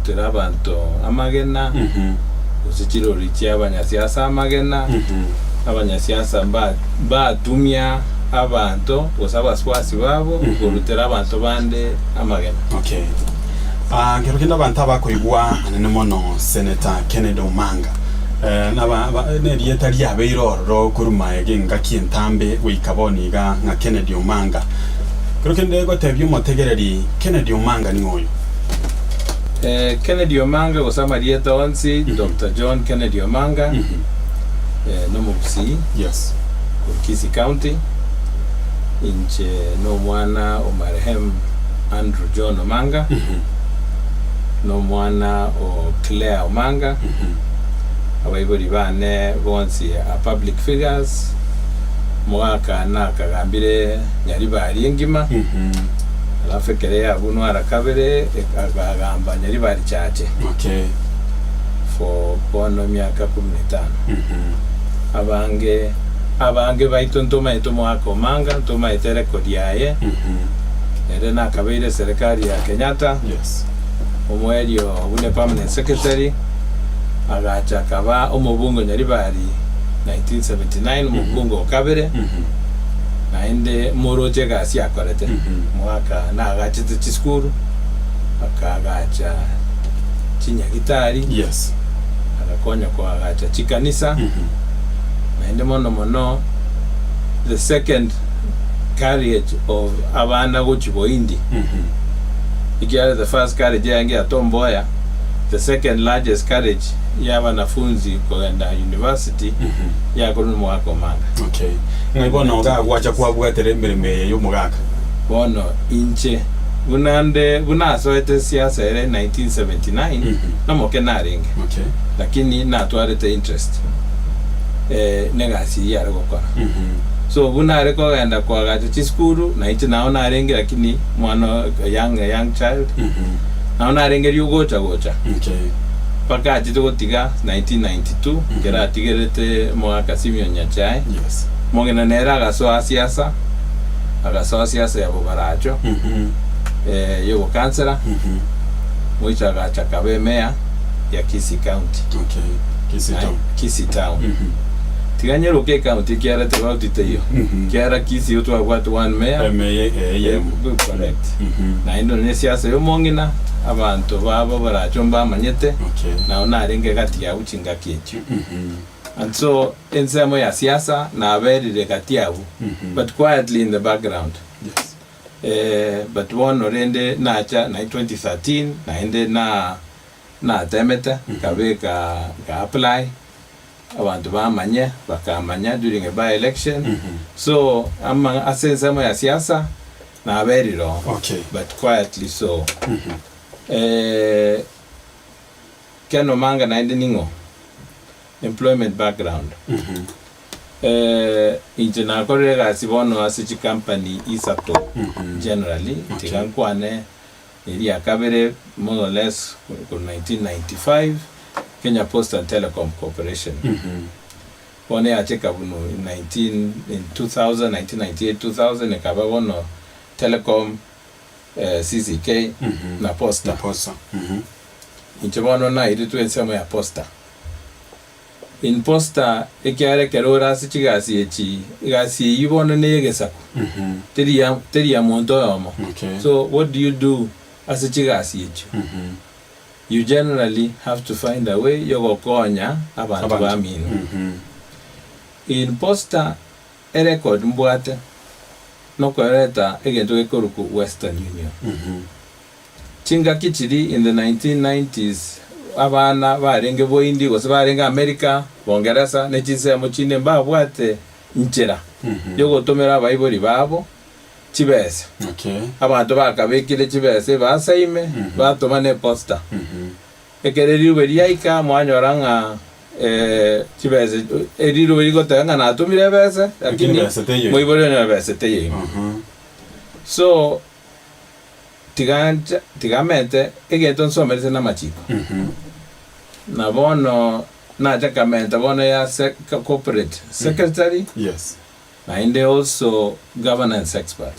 kurutira abantu amagena usichirori cy'abanyasiasa amagena abanyasiasa batumya abantu osabaswasi babo kurutira abantu bande amagena. Okay. Ngero kenda abantu abakoigwa anene mono Senator Kennedy Omanga ne rieta lya beiroro kuruma egenga kintambe wikaboniga nga Kennedy Omanga. Ngero kenda gotebyo motegereri Kennedy Omanga ni oyo. Kennedy Omanga osama rieta onsi Dr. John Kennedy Omanga no Kisii. Yes. Kisii County. Inche no mwana omarehemu Andrew John Omanga. No mwana o Claire Omanga. Abaibori bane bonsi a public figures. Mwaka na kagambire nyari bari ngima. Alafu kerea Vuna arakabere akagamba nyari bari chache. Okay. For kono miaka 15. Abange baitontoma mwaka Omanga ntoma itere kodiaye. Ere na kabere serikali ya Kenyatta. Yes. Omwerio Vuna permanent secretary agacha kaba omubungo nyari bari 1979 omubungo kabere na inde moroje gasi akorete mwaka na agachite chiskuru akagacha chinyagitari. Yes. Agakonya kwa agacha chikanisa na inde mono the second carriage of abana gochiboindi. Ikiara the first carriage yange atomboya, the second largest carriage ya wanafunzi kwenda university ya kono mwaka Omanga. Okay. Ngibona ogagwacha kwabwatere mirime yo mugaka. Bono inche Vuna soete siasa ere 1979 na moke naringe. Okay. Lakini na twarete interest negasi ya gukora. So Vuna areko genda kwa gacha chiskuru na ichi naona arenge lakini mwana young child naona arenge yugocha gocha. Okay. Paka ajito gotiga 1992 kera atigerete mwaka Simeon Nyachai. Yes. Mogena nera agasoa siasa ya bobaracho yogo kansela mwicha gacha kabe meya ya Kisii County. Okay. Kisii Town. Tiganyero ke county kiara te bautite yo. Kiara Kisii utwa watu one mayor. Correct. Na Indonesia se yo mongina abantu babo baracho manyete. Okay. Na onaringe gati ya uchinga kichu. And so ensemo ya siasa na very kati yao. But quietly in the background. Yes. But one orende na 2013 na ende na temeta kabeka ka apply abantu bakamanya during a by election. So ama asensemo ya siasa na very wrong. Okay. But quietly so. Ken Omanga na ende ningo employment background. Injina korega sibono asichi company isato generally tigankwane iri akabere more or less for 1995 Kenya Post and Telecom Corporation. One acheka buno in 1998-2000 ekaba bono Telecom CCK na Posta. Inchebono na iri tuensemo ya Posta. In Posta ekiare kerora sichigasi echi gasi yibono negesako. Teria monto yomo. Okay. So what do you do as a chigasi echi? You generally have to find a way yogo konya abantu bamino. In Posta a record mbwate no koreta egento ekoruku Western Union. Chinga kichiri in the 1990s abana barenge boindi gose barenge America bongereza nechisemo chine mbabwate nchera yogo tomera abaibori babo chibese. Okay. Abantu bakabekire chibese basaime batomane Posta. Ekereri beriaika mwanyoranga chibese eriro berigotanga na atumire bese lakini moibore na bese teye. So tigamente egento nsomerese na machiko. Na bono na jakamenta bono ya corporate secretary. Yes. And they also governance expert.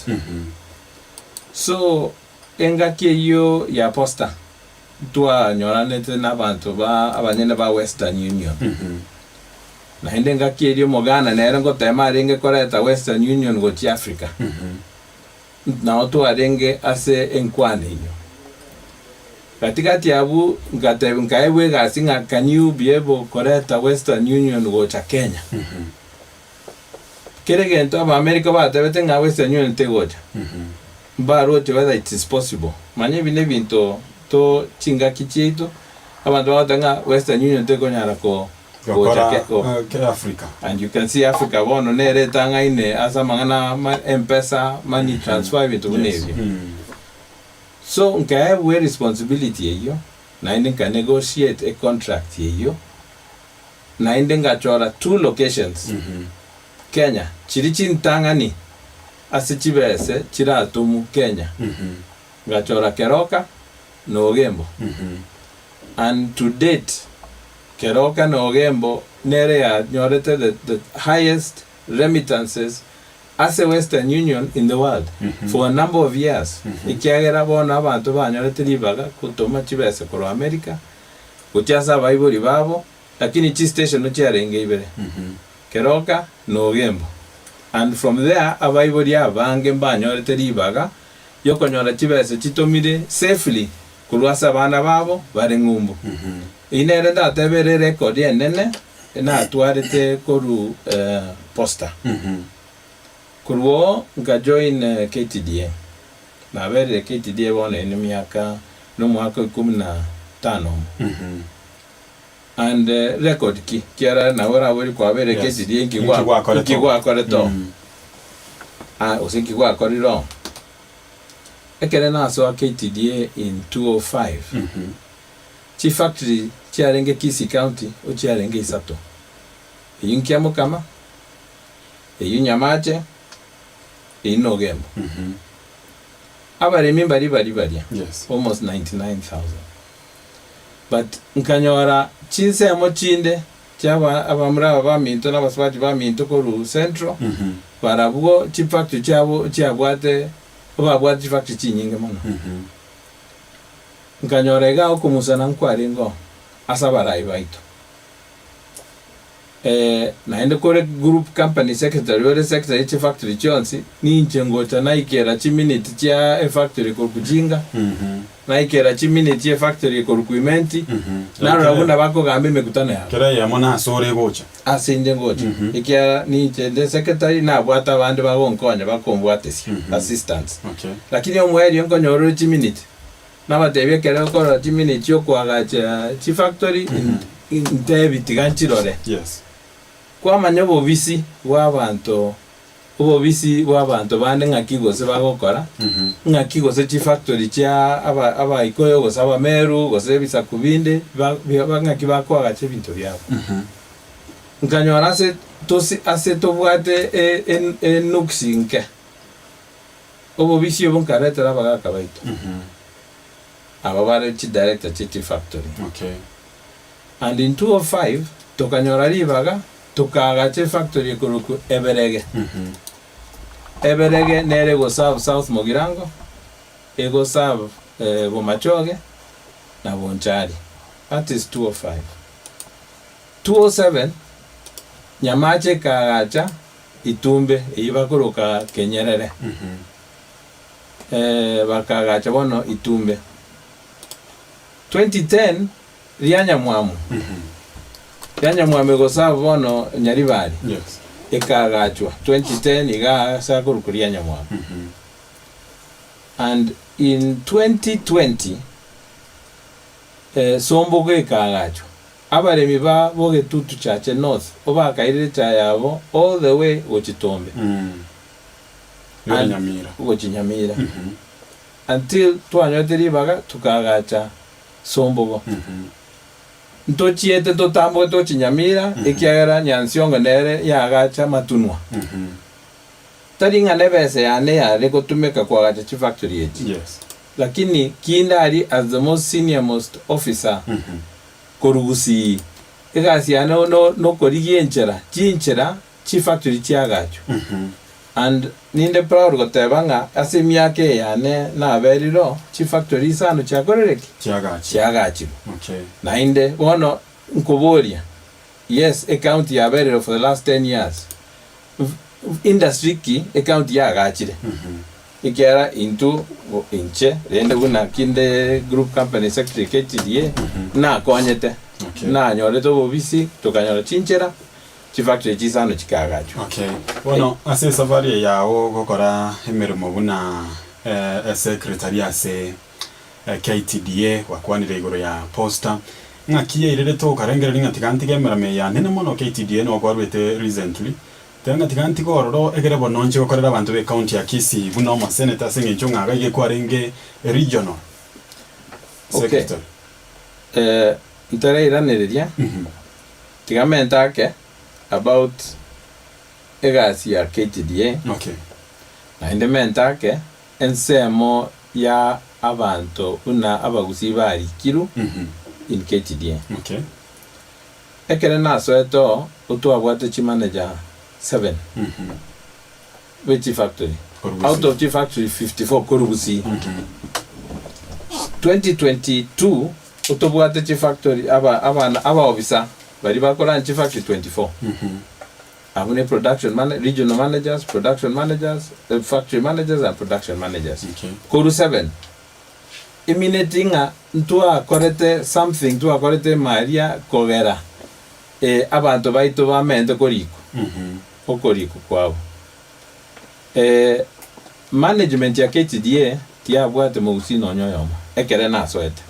So engaki yo ya Posta twa nyoranete n'abantu ba abanyene ba Western Union na hende ngakirio mogana nere ngotema renge koreta Western Union gochi Africa na oto arenge ase enkwane hiyo katikati yabu nkaewe gasinga can you be able koreta Western Union gocha Kenya kere gento aba America ba tebete nga Western Union te gocha ba roche whether it is possible manye bine binto to chinga kichito abantu batanga Western Union te konyara ko Africa. And you can see Africa bono nere tanga ine asa mangana M-Pesa money transfer into Navy. So nkae we responsibility hiyo na inde ka negotiate a contract hiyo na inde ngachora 2 locations Kenya chirichi ntangani asichibese chiratumu Kenya ngachora Keroka no Ogembo and to date Keroka na Ogembo nere ya nyorete the highest remittances as a Western Union in the world for a number of years. Ikiagera bona abantu banyorete libaga kutoma chibese koro America kuchasa baibuli babo lakini chi station no chiarenge ibere Keroka na Ogembo and from there abaibuli abange banyorete libaga yokonyora chibese chitomire safely kulwasa bana babo bari ngumbu inere ndatebere record yenene na atwarite koru posta kurwo nga join KTDA na bere KTDA bona ene miaka no mwaka 15 and record kiara na wora wori kwa bere KTDA kigwa kore to osikigwa kore ro ekere na so KTDA in 205 Chief factory chiarenge Kisii County o chiarenge Isato eyinkiamo kama eyinyamache eyinogembo abaremi bari yes almost 99,000 but nkanyora chinsemo chinde chaba abamura baminto n'abaswati baminto ko ru central barabwo chief factory chabo chiabwate obabwate chief factory chinyinge mono nkanyorega okumusana nkwaringo asabarai baito naende kore group company secretary ore secretary chief factory chonsi ninche ngota naikera chiminute chia factory ko kujinga naikera chiminute chia factory ko kuimenti naro rabunda bako gambe mekutana ya kera ya mona asore gocha asinde gocha ikera ninche the secretary na bwata bande bagonkonya bakombwatesi assistants lakini omweri nkonyoro chiminute nabatebye kera ko chiminute yo kwagacha chief factory intebi tiganchirore yes kwa manyobo bisi w'abantu bande ngakigose bagokora ngakigose chi factory cha aba ikoyo gose aba meru gose bisa kubinde ngakibakwaga che bintu byabo nkanyora se tosi ase tobwate nuxinke obo bisi obo nkaretera bagaka baito aba bare chi director chi factory and in 205 tokanyora libaga tukagache factory kuruku Eberege Eberege nere go South Mogirango ego serve Bomachoge na Bonchari. That is 205. 207 Nyamache kagacha Itumbe ibakuruka Kenyerere bakagacha bono Itumbe. 2010 Rianya Mwamu Yanya mwamego sawa bono Nyaribari yes ekagachwa 2010 iga sakuru kuria nyamwa and in 2020 sombogo ekagachwa abaremi ba boge tutu chache north oba kaire cha yabo all the way Gochitombe Nyamira Gochinyamira until twanyoteri baga tukagacha sombogo ntochiete totambo tochinyamira ikiagera nyansiongo nere yagacha matunwa taringa nebese yane yare gotumeka kwa gacha chi factory yechi yes lakini kindari as the most senior most officer korugusi igasi yane no korigienchera chinchera chi factory chiagacho and ninde proud gotebanga ase miake yane na beriro chi factory sano chakorereki chiagachi okay nainde bono nkoboria yes account ya beriro for the last 10 years industry ki account ya gachire ikera into inche rende Vuna kinde group company secretary KTDA na konyete na nyore to bobisi tukanyora chinchera chi factory chisano chikagacho okay bueno ase safari yawo gokora emirimo Vuna secretary ase KTDA wakwanire igoro ya posta ngakiye irere to karengere ngatiganti gemerame ya nene mono KTDA no gwarwete recently tenga tiganti gororo egere bononje gokorera abantu be county ya Kisii Vuna oma senator singe chunga ge kwarenge regional secretary ntare iranereria tigamenta ke about egasi ya KTDA okay na indementa ke ensemo ya abantu una abagusi bari kiru in KTDA okay ekere na soeto utu abwate chi manager 7 which factory out of the factory 54 korubusi 2022 utobwate chi factory aba officer bari bakora chi factory 24 abune production regional managers, production managers, factory managers and production managers koru 7 iminetinga ntua korete something ntua korete maria kogera abantu baito bamente koriko okoriko kwabo management ya KTDA tiabwate mugusi no nyoyomo ekere na soete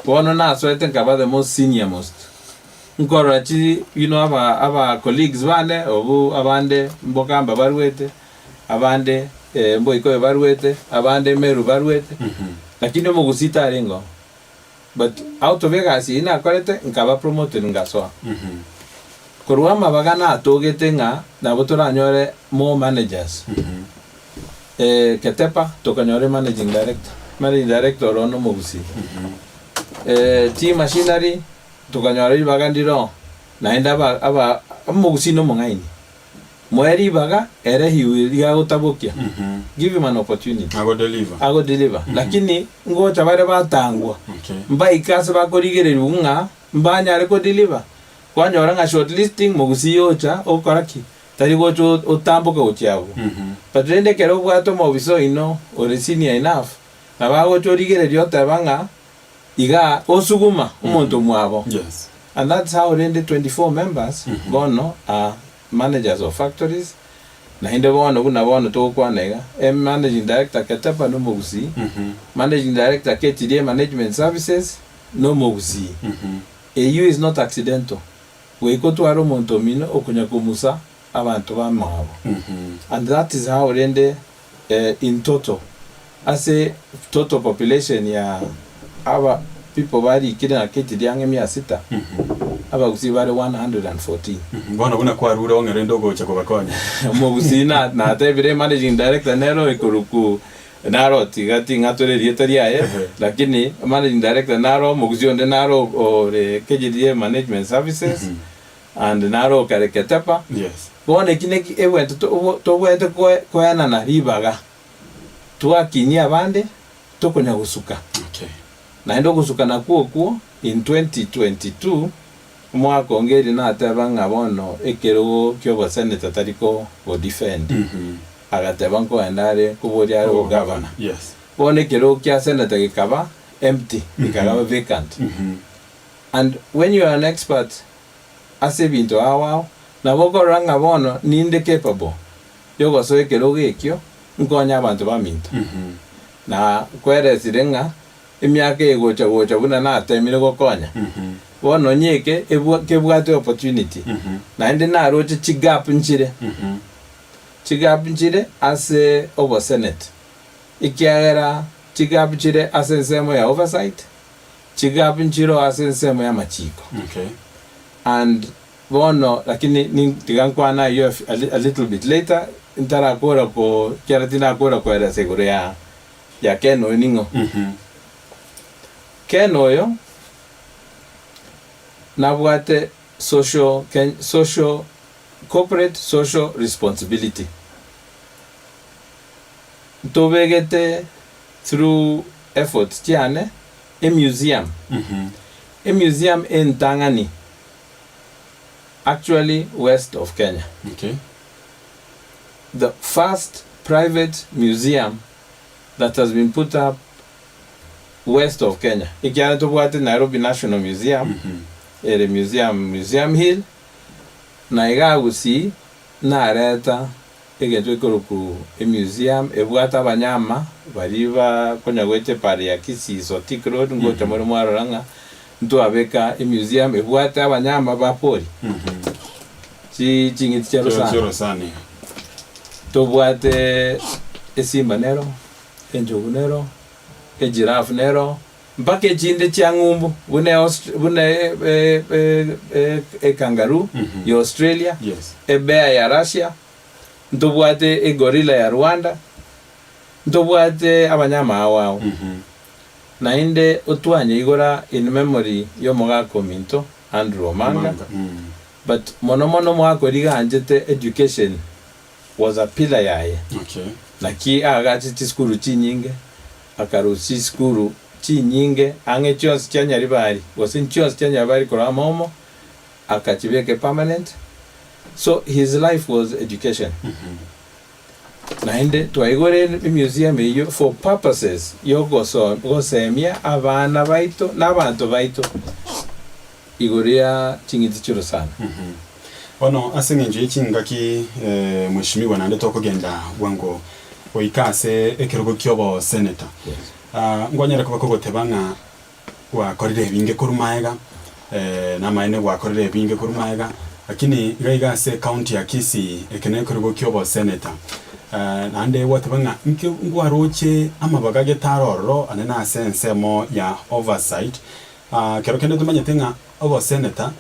bono na soete nkaba the most senior most nkorachi aba colleagues bane obu abande mbokamba barwete abande mboiko barwete abande meru barwete lakini mugusi tarengo but out of egasi ina korete nkaba promoted ngasoa korwama bagana atogete nga na botora nyore more managers ketepa tokanyore managing director ono mugusi team machinery tokanyore bagandiro naenda aba mugusi no mongaini mweri baga ere hiwi ya utabokia give him an opportunity ago deliver lakini ngocha bare batangwa mbai kase bakorigerera unga mbanya ariko deliver kwanyora nga shortlisting mugusi yocha okoraki tari gocho otamboka ochiago patrende kero bwato mobiso ino ore senior enough na bago chorigerera yota banga iga osuguma umuntu mwabo yes and that's how rende 24 members bono managers of factories na hinde bono kuna bono to kwanega managing director ketepa no mugusi managing director KTDA management services no mugusi EU is not accidental we go to aro montomino okunya kumusa abantu bamabo and that is how rende in total as a total population ya our people bari kidana KTDA ngemia 6 abagusi bari 114 bona Vuna kwa rura ongere ndogo cha kubakonya mugusi na tebire managing director nero ikuruku naro tigati ngatore rietaria lakini managing director naro mugusi onde naro ore KTDA management services and naro kareketepa yes bona kineki event to wente koyana na ribaga tuakinyia bande tokonya gusuka okay na ndo gusuka na kuo in 2022 mwaka ongeri na atebanga bono ekero kyobo senator tariko go defend agatebanko endare kuboria ro governor yes bone kero kya senator gikaba empty ikaba vacant and when you are an expert ase binto awa na bogoranga bono ninde capable yogo so ekero gekyo nkonya abantu baminto na kwere sirenga emyaka egocha Vuna na atemire gokonya bono nyeke kebwate opportunity na ndi na roche chigap nchire ase over senate ikiagera chigap nchire ase nsemo ya oversight chigap nchiro ase nsemo ya machiko okay and bono lakini ni tigankwana yo a little bit later intara kora ko keratina kora ko era seguro ya keno ningo keno yo nabwate social corporate social responsibility tobegete through efforts tiane a museum in Tangani, actually west of Kenya. Okay. The first private museum that has been put up west of Kenya. Ikiana tobwate Nairobi National Museum, ere Museum Hill, na igagusi na areta egetwekoroku a museum ebwata abanyama bariba konyagwete pare ya Kisii Sotik Road ngocha muri mwaroranga ntwabeka a museum ebwata abanyama bapori chingiti chero sana tobwate esimba nero enjogu nero ejiraffe nero mpaka echinde chia ng'umbu bune kangaroo ya Australia, bear ya Russia, ntobwate gorilla ya Rwanda, ntobwate abanyama awao. Na inde otwanye igora in memory yo mogako minto Andrew Omanga. But mono mwako riganjete education was a pillar yaye. Okay. Na ki agati skuru chinyinge akarusi skuru chinyinge ange chos chanyari bari wasin chos chanyari bari kora momo akachibeke permanent. So his life was education. Na inde twaigore museum iyo for purposes yo gosemia abana baito n'abantu baito igoria chingiti chiro sana. Ono asengenje chingaki mwishimiwa nande tokogenda wango oikase ekirugo kyobo senator. Ngwanyera kuba kogotebanga wakorire binge kurumaega na maene wakorire binge kurumaega lakini gaigase county ya Kisii ekene kirugo kyobo senator. Nande watebanga ngwaroche amabaga getaroro anena sense mo ya oversight. Kero kende tumanyetenga obo senator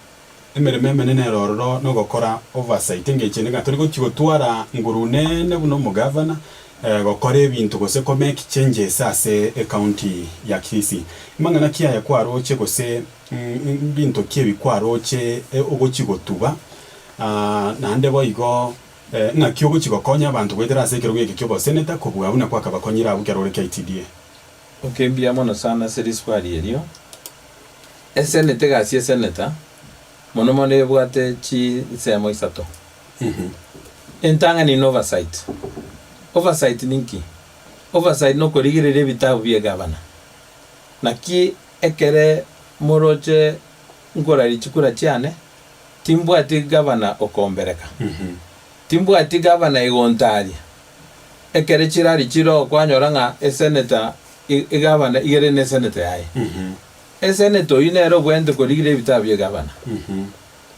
emereme nene roro no gokora oversight ngechene gaturi gotwara ngurunene buno mu governor gokora ebintu gose ko make changes ase county ya Kisii imangana kia ya kwaroche gose bintu kiebi kwaroche ogochigotuba nande boigo ngakyo gochigokonya abantu gwetera ase kero geke kyobo senator kubwa buna kwa kabakonyira abukero KTDA. Okay, mbia mono sana seriswali elio esenete gasi senator mono bwate chi semo isato. Entanga ni oversight. Oversight ninki. Oversight no korigirire bitabu bya gavana. Naki ekere moroche ngora lichikura chiane timbu ati gavana okombereka. Timbu ati gavana igontari. Ekere chirari chiro kwanyoranga senator gavana igere ne senator yae. Senator inero bwente korigire bitabu bya gavana.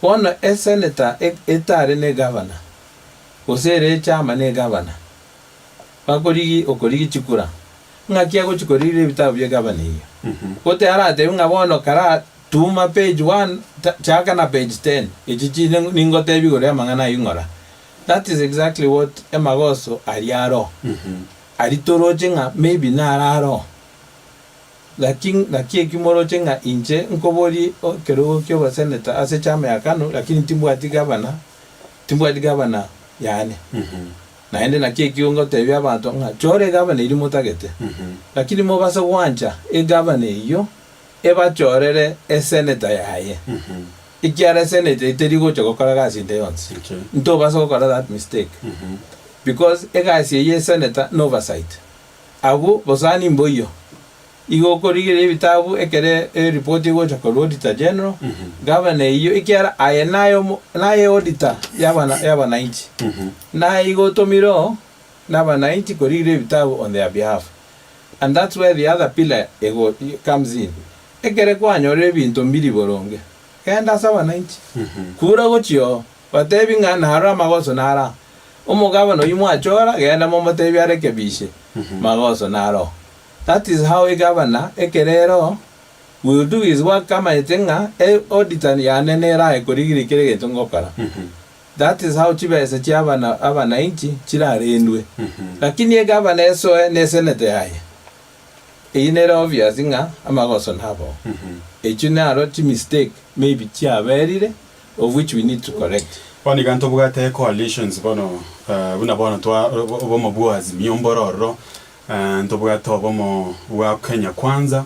Ono senator etare ne gavana. Osere chama ne gavana. Bakorigi okorigi chikura. Ngakia go chikorire bitabu bya gavana iyo. Kote arate ngabono kara tuma page 1 chaka na page 10. Ichichi ningote bigore mangana yungora. That is exactly what emagoso ariaro. Aritoroje nga maybe nararo. Lakini kimoroche nga inche nkobori kero kyo senator ase chama ya kanu lakini timbu ati gavana yani. Na ende nakie kiongo tebya abantu nga chore gavana iri mutagete. Lakini mo basa wancha gavana iyo eba chorere senator yaye. Ikiara senator iterigo chokora gasi ndeyonse. Nto basa gukora that mistake. Because gasi ye senator no oversight. Agu bosani mboyo. Igo korigire bitabu ekere report igo chakoro auditor general. Gavana iyo ikiara ayenayo naye auditor yabana inchi. Na igo tomiro nabana inchi korigire bitabu on their behalf. And that's where the other pillar ego comes in. Ekere kwanyore bintu mbili boronge. Kenda sabana inchi. Kura gochio batebi nga nara magoso nara. Gavana uyu achora genda mo matebi arekebishe. Magoso naro. That is how a governor, ekerero, will do his work kama etenga, auditor ya nenera ekorigiri kere getongokara. That is how chiba esechi abana inchi, chila rendwe. Lakini a governor eso ne senator yae. Inera obvious nga, amagoso nabo. Echunaro chi mistake, maybe chia verire, of which we need to correct. Wani ganto bugate coalitions bono, buna bono toa obomo buazi, miyombororo, ntobwata obomo bwa Kenya Kwanza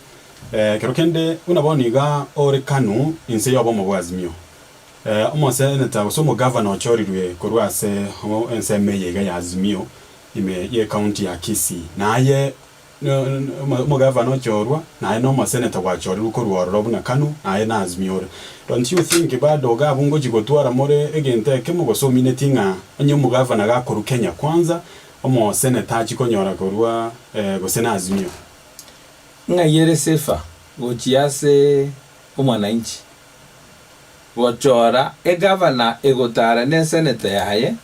kero kende unaboniga ore Kanu inse yobomo bwa Azimio omoseneta usomo governor ochorirwe korwase ense meyega ya Azimio ime ye county ya Kisii naye mo governor ochorwa naye no moseneta wachorirwe korworo buna Kanu naye na Azimio. Don't you think bado gabungo jigotwara more egente kemo gosomine tinga onye mo governor gakoru Kenya Kwanza omo seneta chikonyora korwa gosena Azimio ngayere sefa gochiase omwananchi gochora governor egotara ne senator yaye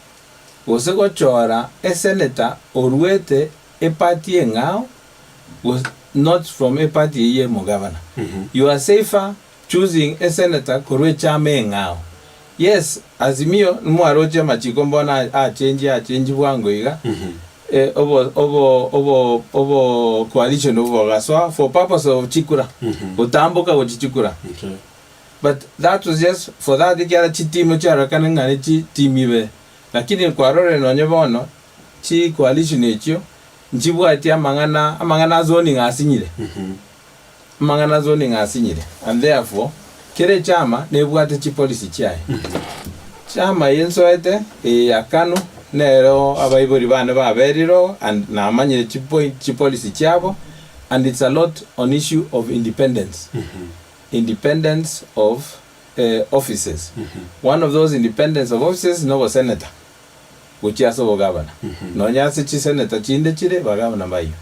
gose gochora senator orwete party engao was not from a party ye mo governor. You are safer choosing a senator korwe chame engao. Yes, Azimio mwaroche machiko mbona change bwango iga obo coalition over gaswa for purpose of chikura utamboka uchichikura. Okay. But that was just for that ikiara chitimu chara kanengane chitimibe lakini kwa rore nonye bono chi coalition ekyo njibwati amangana zoning asinyire amangana zoning asinyire and therefore kere chama nebwate chi policy chai chama yensoete yakanu nero abaibori bane baberiro and na amanyire chi policy chabo and it's a lot on issue of independence. Independence of offices. One of those independence of offices no senator which is also governor. No nyase chi senator chinde chire ba governor bayo.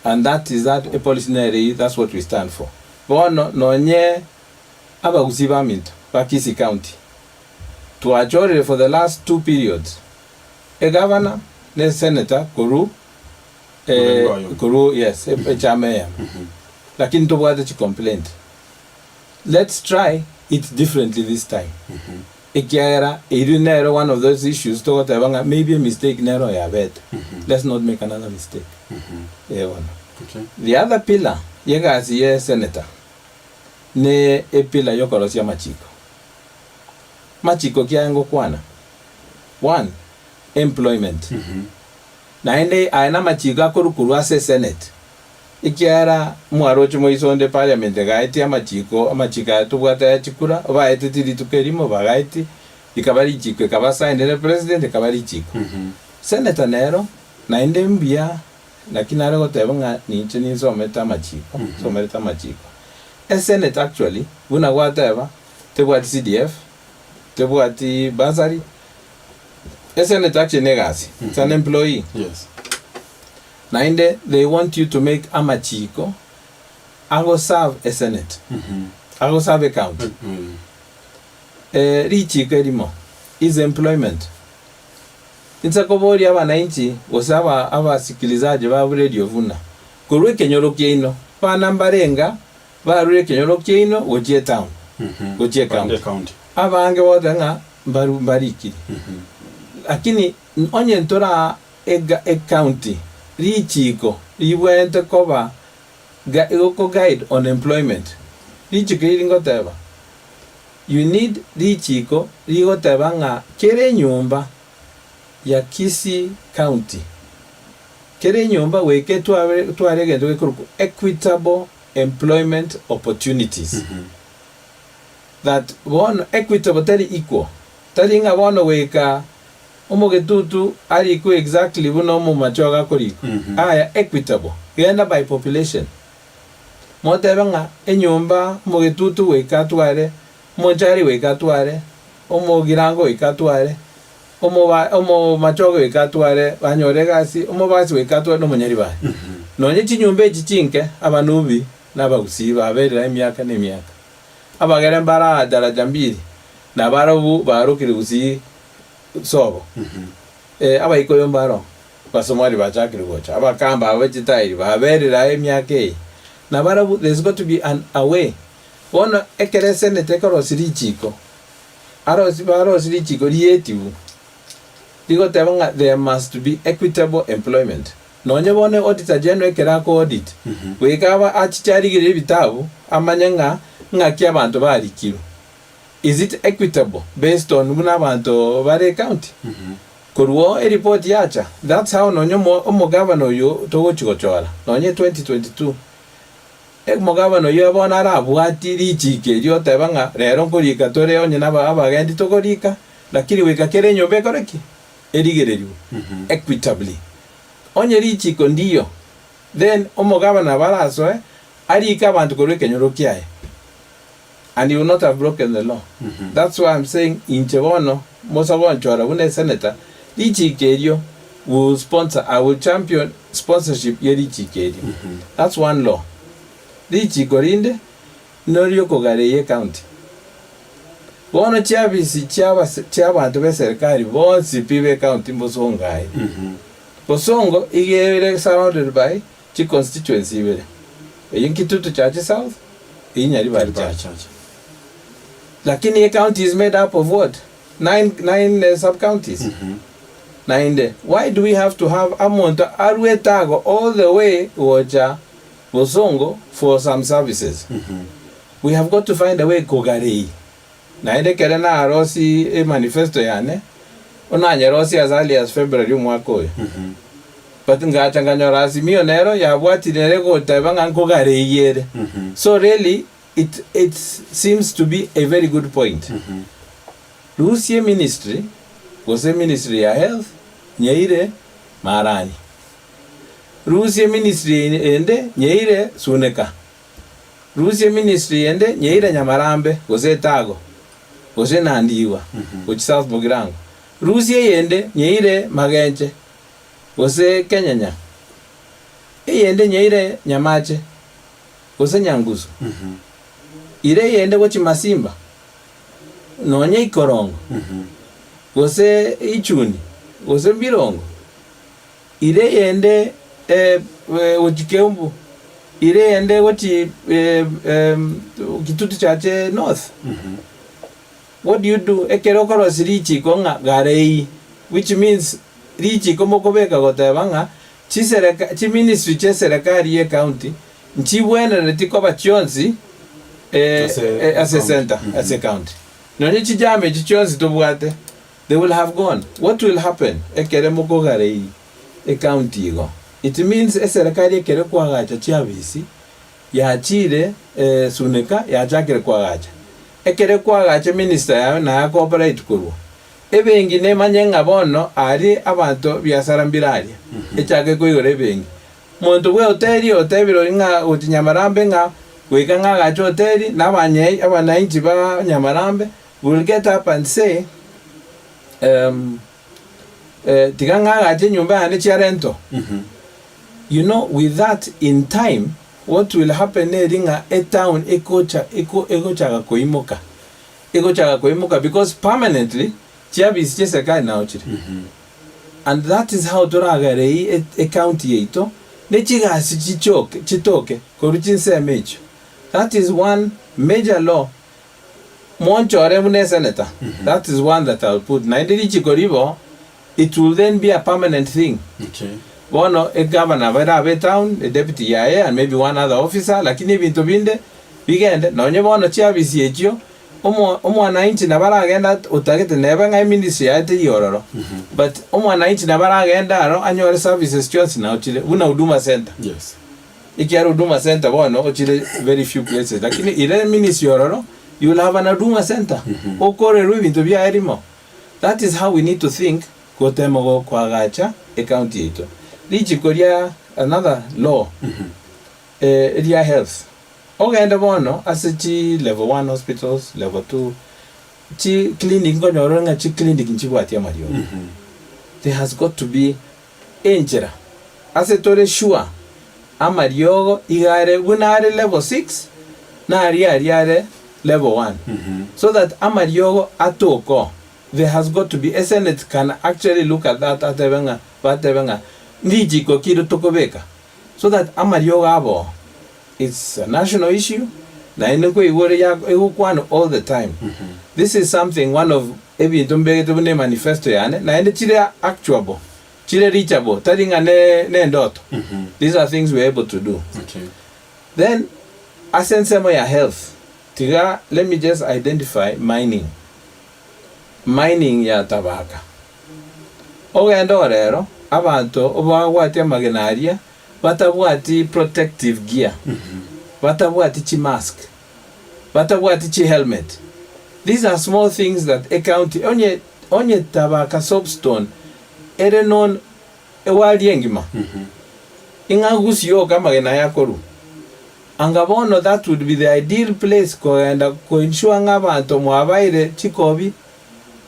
And that is that a policy that's what we stand for. Bono no nye aba usiba minto ba Kisii County. To ajore for the last 2 periods. A governor, ne senator kuru yes, a chama. Lakini to bwate chi complaint. Let's try it differently this time. Ikiara nero one of those issues to what maybe a mistake nero ya bet. Let's not make another mistake. Okay. The other pillar yega as ye senator ne e pillar yokorosia machiko. Machiko kiango kwana. 1, employment. Na ende aina machiko akorukuru ase senate. Ikiara mwarocho moisonde parliament gaiti amachika tubwata ya chikura baete tiri tukerimo bagaiti ikabari chiko ikabasaindere president ikabari chiko senator nero nainde mbia lakini arego tebanga ninche ninsometa machiko someta machiko senate actually Vuna whatever tebwati CDF tebwati basari senate actually negasi it's an employee. Yes. Nainde they want you to make amachiko ago serve a senate ago serve a county richiko edimo is employment insakobori abananchi osaba abasikilizaje ba radio Vuna korwe kenyoro kyeino banambarenga barure kenyoro kyeino oje town oje county abange wodanga barikiri lakini onye ntora e county richiko riwente koba go guide on employment richiko iringoteba you need richiko rigoteba nga kere nyumba ya Kisii County kere nyumba weke tware gendo wekuruku equitable employment opportunities that one equitable tari equal tari nga bono weka omogetutu ari ku exactly buno mu machoga koriko aya equitable genda by population motebanga enyumba mogetutu wekatware monjari wekatware omogirango wekatware omo machoga wekatware banyore gasi omo basi wekatware no monyari ba nonye chinyumba echichinke abanubi nabagusiba aberera emyaka n'emyaka abagere mbara daraja mbiri nabarabu barukire gusi sobo abayikoyo mbaro basomali bachakire gocha abakamba abachitairi baberera emyake nabarabu there's got to be a way ono ekerese netekoro sirichiko aro sirichiko rietivu digo tebanga there must be equitable employment nonye bone auditor general ekera ko audit wekaba achichari bitabu amanyanga ngaki abantu barikiro. Is it equitable based on buna abantu bare county? Kurwo a report yacha. That's how no nyo governor yo togo chikochora. No nye 2022. Mo governor yo abona arabwati richike ryo tebanga rero nkurika tore onye abagendi togorika lakini weka kere nyombe koreki erigereriwo equitably onye richiko ndiyo then omo governor baraso arika abantu koreke nyorokiaye and you will not have broken the law. That's why I'm saying in Chevono Mosagon Chora when a senator Richi will sponsor, I will champion sponsorship Yerichi Kedio. That's one law. Richi Korinde Norio Kogareye County. Bono Chiavisi Chiava to Veserkari, Bonsi Pive County Bosongai. Bosongo is surrounded by Chi constituency. A Yinkitu to Church South, in Yariba Church. Lakini county is made up of what? Nine sub-counties. 9. Why do we have to have Amonto Arwe Tago all the way Oja Bosongo for some services? We have got to find a way Kogarei. Naide Kerena Rossi a manifesto yane. Onanya Rossi as early as February mwako. But ngachanganya rasi mionero ya wati nerego tabanga Kogarei yere. So really it seems to be a very good point. Lucia ministry was a ministry of health, nyeire marani. Lucia ministry ende nyeire suneka. Lucia ministry ende nyeire nyamarambe was a tago. Was a nandiwa, which South Mugirango. Lucia ende nyeire magenche was a Kenyanya. Ende nyeire nyamache was a nyanguzo. Ire yende wachi masimba nonye ikorongo gose ichuni gose mbirongo ire yende wajikeumbu ire yende wachi kitutu chache north. What do you do? Ekerokoro sirichi konga garei, which means richi komokobeka gotebanga chi ministry che serikali ye county nchi bwene retikoba chionzi as a center, as a county. No nichi jame chichonzi tobwate, they will have gone. What will happen? Ekeremoko garei a county go. It means serikali ekere kwagacha chiabisi ya chire suneka ya chakere kwagacha. Ekere kwagacha minister ya na cooperate kurwo. Ebengi ne manyenga bono ari abantu biasara mbiraria. Echake koigore bengi. Muntu we hoteli nga utinyamarambe nga weka nga gacho hoteli na banyei abanainchi ba Nyamarambe will get up and say tiganga gache nyumba ane chiarento. You know, with that in time what will happen ringa a town eko chaga koimoka. Eko chaga koimoka because permanently chiabisi chesekai na ochiri. And that is how toragarei a county yeito nechigasi chitoke koruchinse mecho. That is one major law. Monchore mune senator. That is one that I'll put. Naindiri chikoribo, it will then be a permanent thing. Okay. One a governor of town, a deputy yae, and maybe one other officer. Lakini bintu binde bigende. Na onye bono chiabisi yecho. Omo anainchi nabara agenda utagete neba ngai ministry ate yororo. But omo anainchi nabara agenda aro anyore services chonsi na uchile una huduma center. Yes. Ikiaro huduma center bono uchile very few places. Lakini ile ministry yororo you will have an huduma center. Okore rubi bintu bya erimo. That is how we need to think kotemogo kwa gacha a county ito. Lichi korea another law. Area health. Ogenda bono asichi level 1 hospitals, level 2 chi clinic ngonyoronga chi clinic nchibwati amario. There has got to be enjera asetore sure amariogo igare bunare level 6 na ariare level 1 so that amariogo atoko. There has got to be a senate can actually look at that atebenga ndiji kokiro tokobeka so that amariogo abo. It's a national issue. Na inoko iwore ya ehukwano all the time. This is something one of ebi ntombege tobune manifesto yane na ende chile actuable, chile reachable, taringa ne ndoto. These are things we're able to do. Okay. Then asensemo ya health. Tiga, let me just identify mining. Mining ya tabaka. ogenda orero abantu obagwati amagenaria batabwati protective gear batabwati chi mask batabwati chi helmet. These are small things that a county onye tabaka soapstone ere non ewali engima ingagusi yo kama gena yakoru angabono. That would be the ideal place koenda ko ensure ngabantu mwabaire chikobi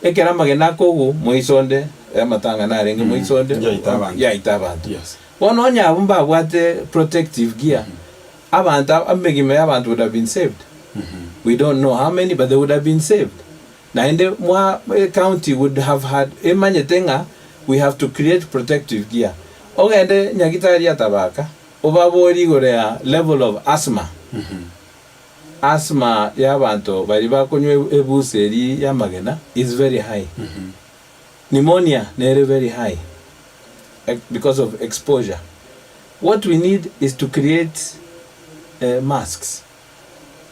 ekera magena kogu moisonde amatanga na renge moisonde ya itabantu. Yes. One onya abumba bwate protective gear abantu ambegime abantu would have been saved. We don't know how many, but they would have been saved. Now in the county would have had emanyetenga. We have to create protective gear. Ogende nyagitaria tabaka obabori gorea level of asthma. Asthma ya bantu bari bakonywe ebuseri ya magena is very high. Pneumonia nere very high because of exposure. What we need is to create masks.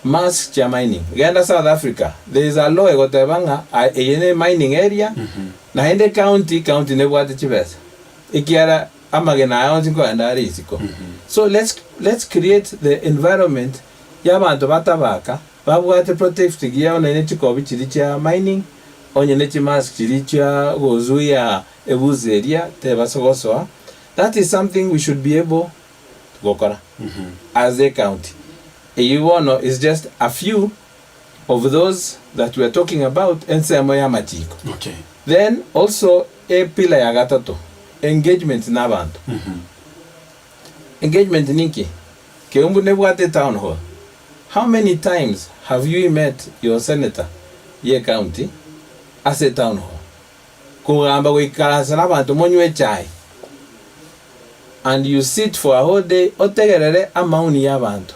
Masks ya mining. Genda South Africa, there is a law egotebanga a mining area. Na ende county nebwate chibesa. Ikiara amagena ayonzinko andari isiko. So let's create the environment ya bantu batabaka babwate protective gear ona ene chikobi chiri cha mining onye ne chimask chiri cha gozuya ebuzeria tebasogosoa. That is something we should be able to gokora as a county. Iwono is just a few of those that we are talking about ensemo ya machiko. Okay. Then also a pillar ya gatatu, engagement na bantu. Engagement ninki keumbu nebwate town hall. How many times have you met your senator ye county as a town hall? Kugamba wikarasa na bantu monywe chai. And you sit for a whole day otegerere amauni ya bantu.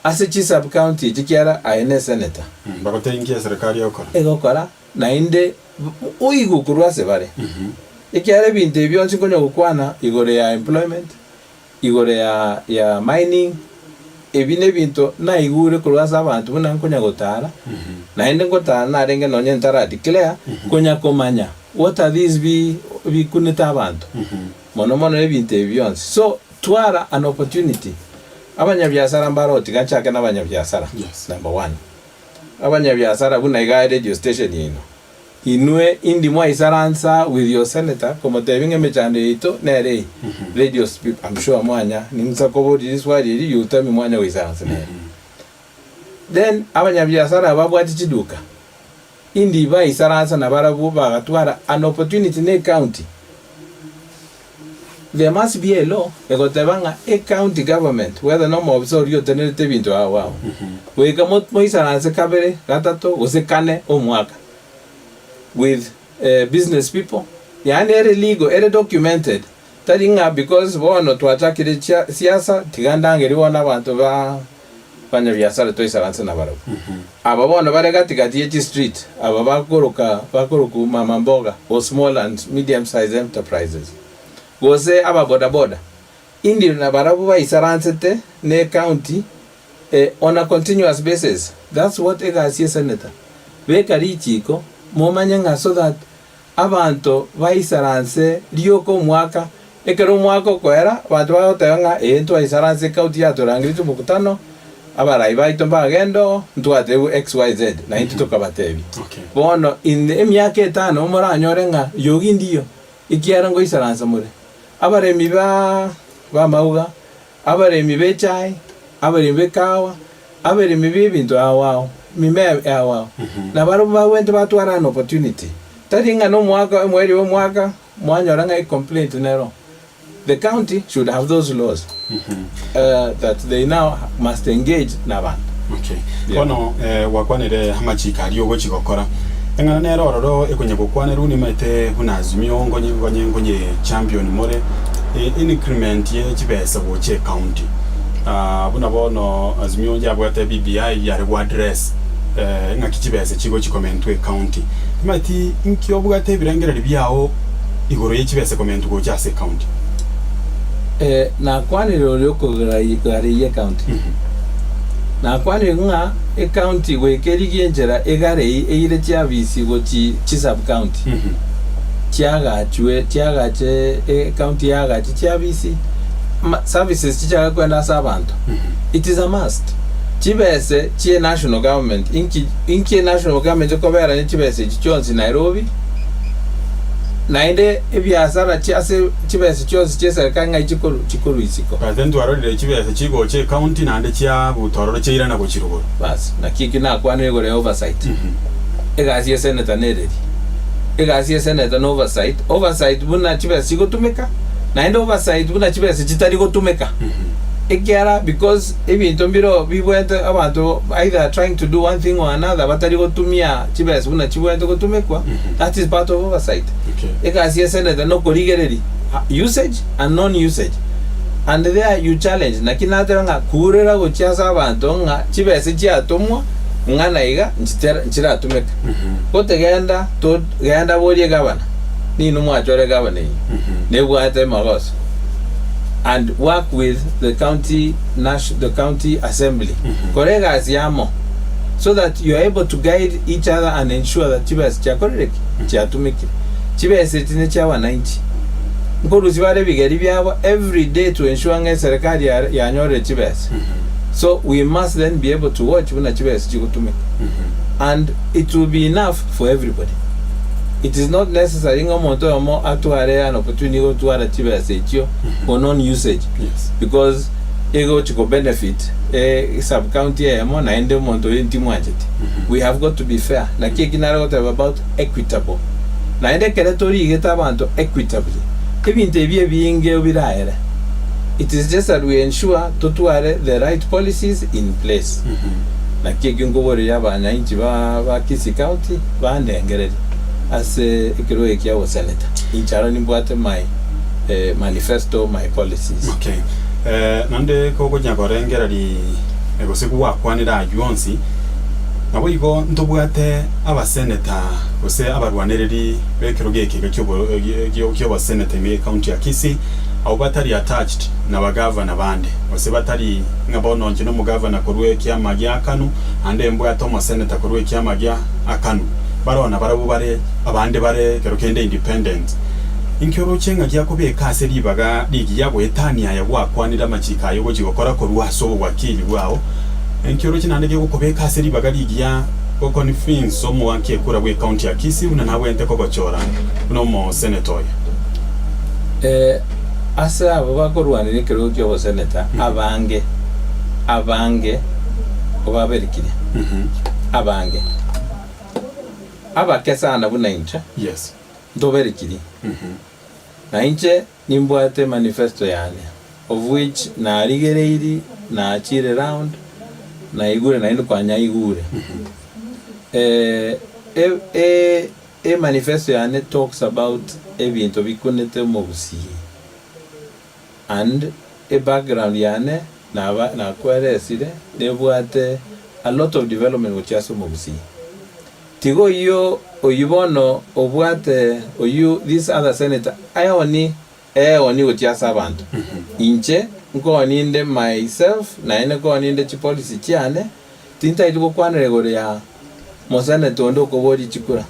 As a chief sub county chikiara aene senator. Bagote inki serikali yokora. Egokora na inde uigu kurwase bare. Ikiare binte byonse konyo gukwana igore ya employment, igore ya mining, ebine binto na igure kurwasa abantu buna nkonya gotara. Na inde gotara na renge nonye ntara declare konya komanya. What are these be kuneta abantu? Mono ebinte byonse. So twara an opportunity. Abanyabyasara mbaroti ganchake n'abanyabyasara. Yes. Number 1. Abanyabyasara buna iga radio station yino. Inue indi mwa isaransa with your senator como tebinge mechande ito nere radio speak. I'm sure mwanya nimsa kobo this why you tell me mwanya wisaransa nere. Then abanyabyasara babwati chiduka. Indi ba isaransa na barabu bagatwara an opportunity ne county. There must be a law. Egotebanga a county government where the normal observe you tenete bintu awa. We kamot moisaranse kabere gatato usekane omwaka. With business people. Yani ere legal, ere documented. Taringa because bono tuatakire siasa tiganda ngeri wana bantu ba banya biasara toisaranse na baro. Aba bono bare gatigati street, aba bakoroku mama mboga or small and medium sized enterprises. Gose aba boda indi na barabu ba isaransete ne county on a continuous basis. That's what ega asi senator we kari chiko momanyanga so that abantu ba isaranse lioko mwaka ekero mwaka kwera bantu ba otanga ento isaranse county ya torangiritu mukutano abara ibaito bagendo ntwate XYZ na intutoka batebi. Okay. Bono in emyaka 5 omora nyorenga yogi ndiyo ikiara ngo isaranse mure. Abaremi ba mauga, abaremi be chai, abaremi be kawa, abaremi be bintu awao, mimea awao. Na baro ba wente batwara an opportunity. Taringa no mwaka mweri wo mwaka mwanyoranga a complaint nero. The county should have those laws that they now must engage na bantu. Okay. Kono wakwanire hamachika ryogo chigokora. Engana nero ororo ekonye gukwana runi mete hunazimyo ngonye champion more increment ye chibesa boche county. Buna bono azimyo yabwate BBI yare wa address ngakichibesa chigo chikomentwe county. Mati inkyo bwate birangera biyawo igoro ye chibesa comment go jase county. Na kwani roko gari ye county. Na kwani nga e county we kerigenjera egare eire chavisi go chi sub county. tiagache county yagache chiabisi services chichaga kwenda sabantu. It is a must. Chibese chie national government inki national government kobera ni chibese chichonzi Nairobi nainde ebyasara chiase chibese chonzi chesera ngai chikoru isiko then twarorire chibese chigo che county nande chia butororo cheira na gochirugoro bas na kiki na kwane gore oversight egasi senator nereri egasi senator no oversight buna chibese chigotumeka nainde oversight buna chibese chitari gotumeka ekiara because ebintu mbiro bibwente abantu either trying to do one thing or another batari gotumia chibese buna chibwente gotumekwa. That is part of oversight. Ekasi senator no korigereri usage and non-usage, and there you challenge na kinateranga kurera gochiasa abantu nga chibese chiatomwa ngana iga nchira tumeka kotegenda to genda borie gavana ni no mwachore gavana ne bwate magos and work with the county assembly korega asiamo so that you are able to guide each other and ensure that chibese chakoreki chatumiki chibese tine cha wananchi nkoruzi bare bigeri byabo every day to ensure nga serikali yanyore chibese. So we must then be able to watch when chibese chigutumika and it will be enough for everybody. It is not necessary ngo monto mo atuare an opportunity go to ara chibese chio for non-usage. Yes. Because ego chiko benefit sub county mo na ende monto enti mwanjeti. We have got to be fair. Na kiki na got about equitable. Na ende keretori igeta bantu equitably. Ebinte bie binge obiraere. It is just that we ensure totuare the right policies in place. Na kiki ngobore y'abanyanchi ba Kisii County bandengereri as ekiro ekia wa senator. Inchara nimbwate my manifesto, my policies. Okay. Nande ko nyagorengerari egosiku wakwanira ajuonsi nabo igo ntobwate aba senator ose abarwanereri bekero geke cyo ba senator me county ya Kisii au batari attached na bagavana bande ose batari ngabononje no mugavana korwe kyama gya Kanu ande mbwato mo senator korwe kyama gya Akanu barona barabu bare abande bare kero kende independent inkero chenga gya kubeka aseri baga ligi yabo etania ya wakwanira machika yogo gikora ko rwaso wakili wao inkero kinandege kubeka aseri baga ligi ya ko conference omu wanke kura we county ya Kisii una nawe ente ko gochora no mo senator asa abo bakorwanire kero cyo senator abange obaberikire abange abakesa na buna incha yes ndoberikiri na inche nimbwate manifesto yane of which na rigereiri na achire round na igure na ino kwanya igure manifesto yane talks about ebintu bikunete mu Kisii and background yane na kweresire nebwate a lot of development which aso mu Kisii tigo iyo oyibono obwate oyu this other senator ayoni utiasa abantu inche nko ninde myself na ene ko ninde chi policy chiane tinta ituko kwanere gore ya mosane tondo ko bodi chikura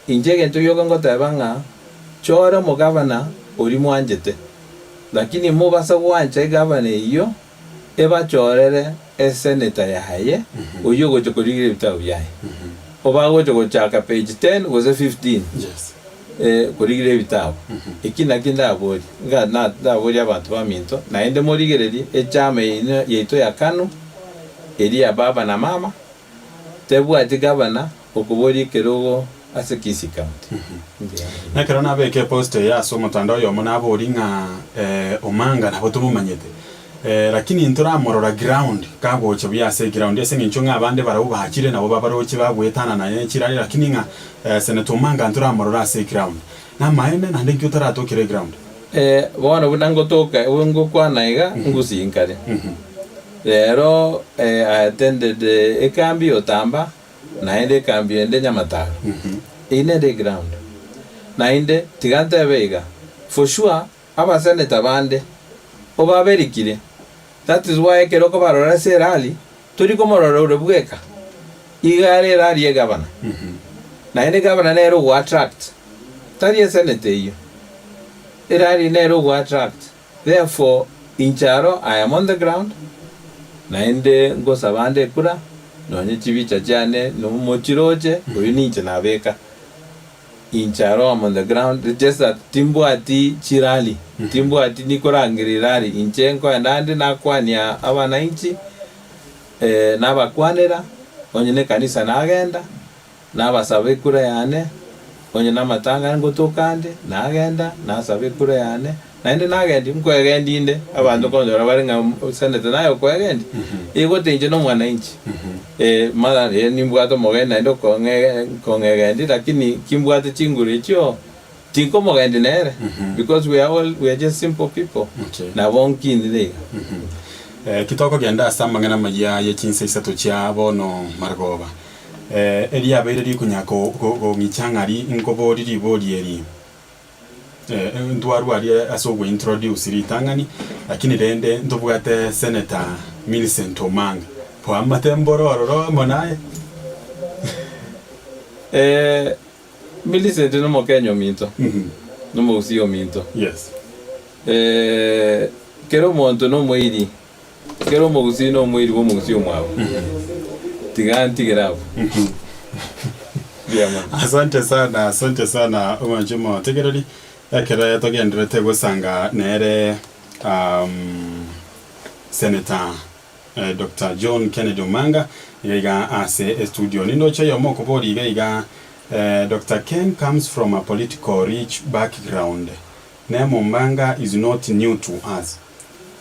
inje gento yoga ngotabanga chora mo governor ori mwanjete lakini mo basa wanje governor iyo eba chorere senator yaye oyo go chokorire bitabu yaye obago chaka page 10 was a 15 yes kurigire bitabu ikina kinda abori nga na abori abantu baminto na ende morigereri echame yeito ya Kanu eri ya baba na mama tebu ati gavana okubori kerogo ase Kisii County na kero na beke post ya so mutandao yo mona abori nga omanga na botubumanyete lakini nturamorora ground kago cyo byase ground ese ngincho ngabande barabubahakire nabo babaroki babwetana naye kirari lakini nga senator Omanga nturamorora ase ground na maene na ndinki utaratokire ground bona bunango toka wengo kwa naiga ngusinkare lero I attended ekambi otamba na ende kambi ende Nyamataro ine the ground na inde tigante beiga for sure aba senator bande obaberikire. That is why keroko barora serali turi komorora urebweka igare rali governor na ene governor nero attract tari senate hiyo irari nero go attract. Therefore incharo I am on the ground naende ngo sabande kura nonye chibicha chane no mochiroche uyu ninche nabeka incharo I'm on the ground. Just that timbu ati chirali timbu ati nikorangirirari inchenko endande nakwania abananchi nabakwanira onye ne kanisa nagenda nabasabe kura yane onye namatanga ngotokande nagenda nasabe kura yane naende nagendi mkwegendinde abantu konjora barenga senate nayo kwegendi igotenje no mwananchi mara nimbwato mogenda ndo kongegendi lakini kimbwato chingure cho tinko mogendi nere because we are just simple people na bonki ndile kitoko genda asama ngana maya ye chinse isato cha bono margoba elia bere kunyako go ngichangari inkobo riri bodi eri ndwaru ari asogwe introduce ritangani lakini rende ndubwate senator Millicent Omanga po amatembororo monaye Millicent no mokenyo minto no musio minto yes kero monto no moiri kero mogusi no moiri wo musio mwao tiganti grabo asante sana umanjuma tegereri yakera togendrete gusanga nere Senator Dr. John Kennedy Omanga yiga ase studio nindo chayo moko bori yiga Dr. Ken comes from a political rich background. Name Omanga is not new to us.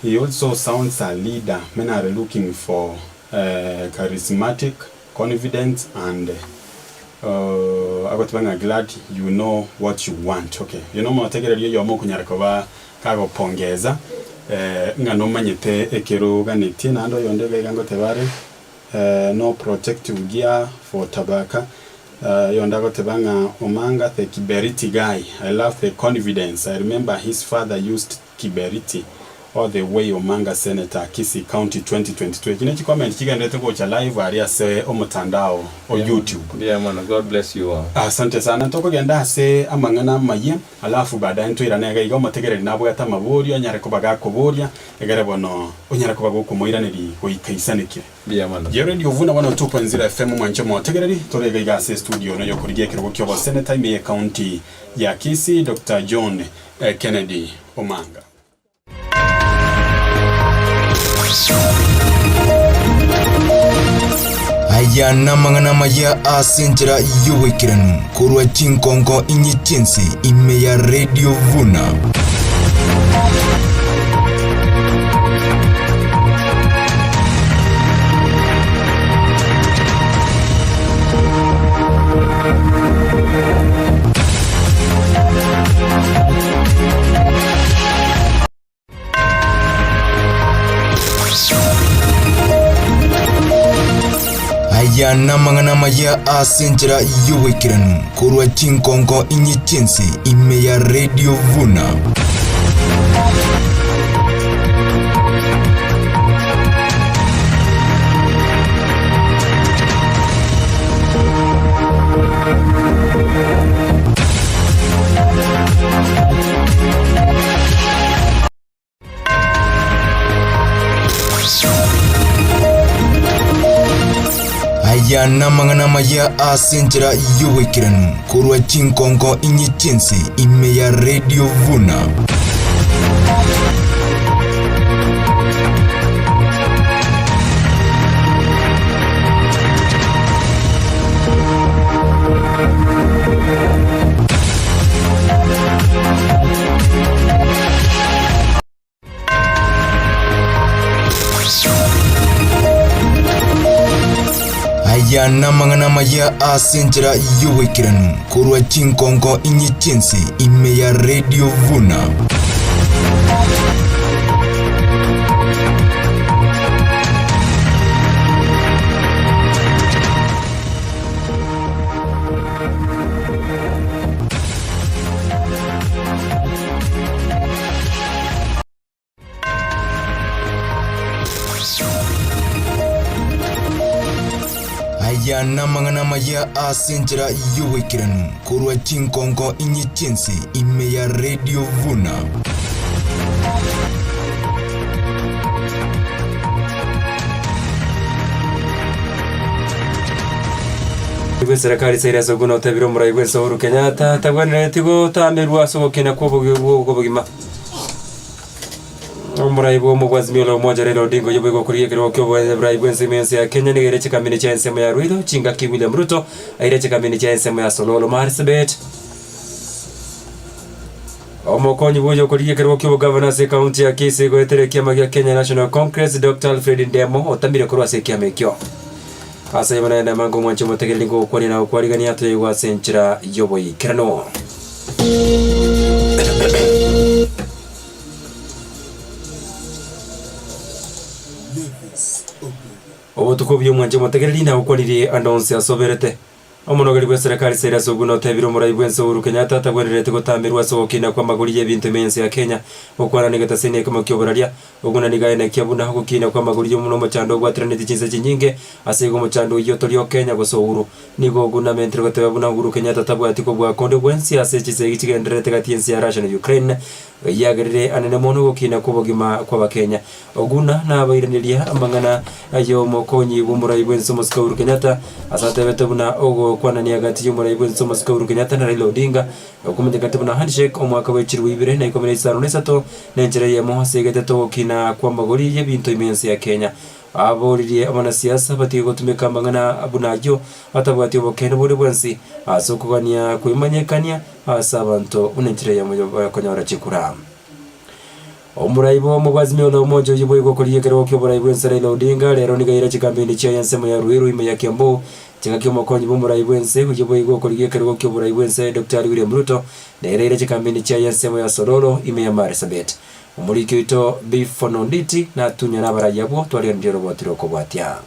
He also sounds a leader. Men are looking for charismatic, confident, and I'm glad you know what you want. Okay, you know mo tegere yo mo kunyarikoba kago pongeza ngano manyete ekero ganiti nando yonde gango tebare no protective gear for tabaka yonda go tebanga Omanga the kiberiti guy. I love the confidence. I remember his father used kiberiti all the way Omanga Senator Kisii County 2022. Kine comment kigendete go cha live ari se omutandao o YouTube. Yeah man, God bless you all. Asante sana ntoko genda se amangana maye alafu baada nto iranega igo mategere nabo yata maboria nyare kubaga kuboria egere bono onyare kubaga kumoiraniri oikaisanike. Yeah man. Radio Vuna 102.0 FM mwanche motegereri torega iga se studio no yokurigie kirugo kyo Senator me county ya Kisii Dr. John Kennedy Omanga. Aya namangana maya asenjera yuwekiranu kurwa chinkonko inyichensi ime ya Radio Vuna. Ya namangana maya asenjera yuwekiranu kurwa chinkonko inyichensi ime ya Radio Vuna. Ya namangana maya asenjera yuwekiranu kurwa chinkonko inyichensi ime ya Radio Vuna. Ya namangana maya asenjera yuwekiranu kurwa chinkonko inyichensi ime ya Radio Vuna. ya namangana maya asenjera yuwekiranu kurwa chinkonko inyichense ime ya Radio Vuna. Serikali saira soguna utabiro muraiwe Uhuru Kenyatta tabwanire tigo tamirwa sogokena kubugima muraiwe mugwazimio la umoja Raila Odinga yobego kuriye kiro kyo muraiwe nsimense ya Kenya nigere chikamini cha nsemo ya Ruiru chinga ki William Ruto aire chikamini cha nsemo ya Sololo Marsabit omokonyi bujo kuriye kiro kyo governor se county ya Kisii goetere kiama ya Kenya National Congress Dr. Alfred Ndemo otamire kurwa se kiama kyo asa yabana na mango mwancho motegelingo kwani na kwari gani ato ywa senchira yoboyi kirano obutukubyo mwancho motegelina na kwani andonse asoberete omonogeri bwa serikali sera soguna tebiro muraibu enso Uhuru Kenyatta tabwererete gotamirwa sogokina kwa maguri y'ebintu mense ya Kenya okwana nigata sene kama kyoboraria oguna nigaene kyabuna hokukina kwa maguri y'umuno mochando gwa trinity chinse chinyinge asego mochando iyo tolio Kenya go Uhuru nigo oguna mentre gotebuna Uhuru Kenyatta tabwati ko bwa konde bwensi ase chisegi chigenderete gatiensi ya Russia na Ukraine yagerere anene mono gokina kubogima kwa bakenya oguna na bairaniria amangana ayo mokonyi bumuraibu enso Uhuru Kenyatta asatebete buna ogo kwana ni agati y'umuraibu enso Uhuru Kenyatta na Raila Odinga okumenya katibu na handshake omwaka w'echiru 2013 nenjera ya mohasegete to kina kwa magori y'ebintu imense ya Kenya aboririe abanasiasa batiye gutumika mangana abunajo atabwati obokene buri bwensi asokugania kwimanyekania asabanto unenjera ya moyo konyora chikura omuraibo mugwazimio la umoja yibo igokoriye kero kyo buraibo Raila Odinga lero nigaira chikambindi cha yansemo ya Ruiru ime ya Kiambu chingakyo mokonyi bumuraibo ense yibo igokoriye kero kyo buraibo Dr. William Ruto lero chikambindi cha yansemo ya Sololo ime ya Marsabit umuriki wito bifononditi na tunya nabarayabo twali ndiro botiro ko bwatia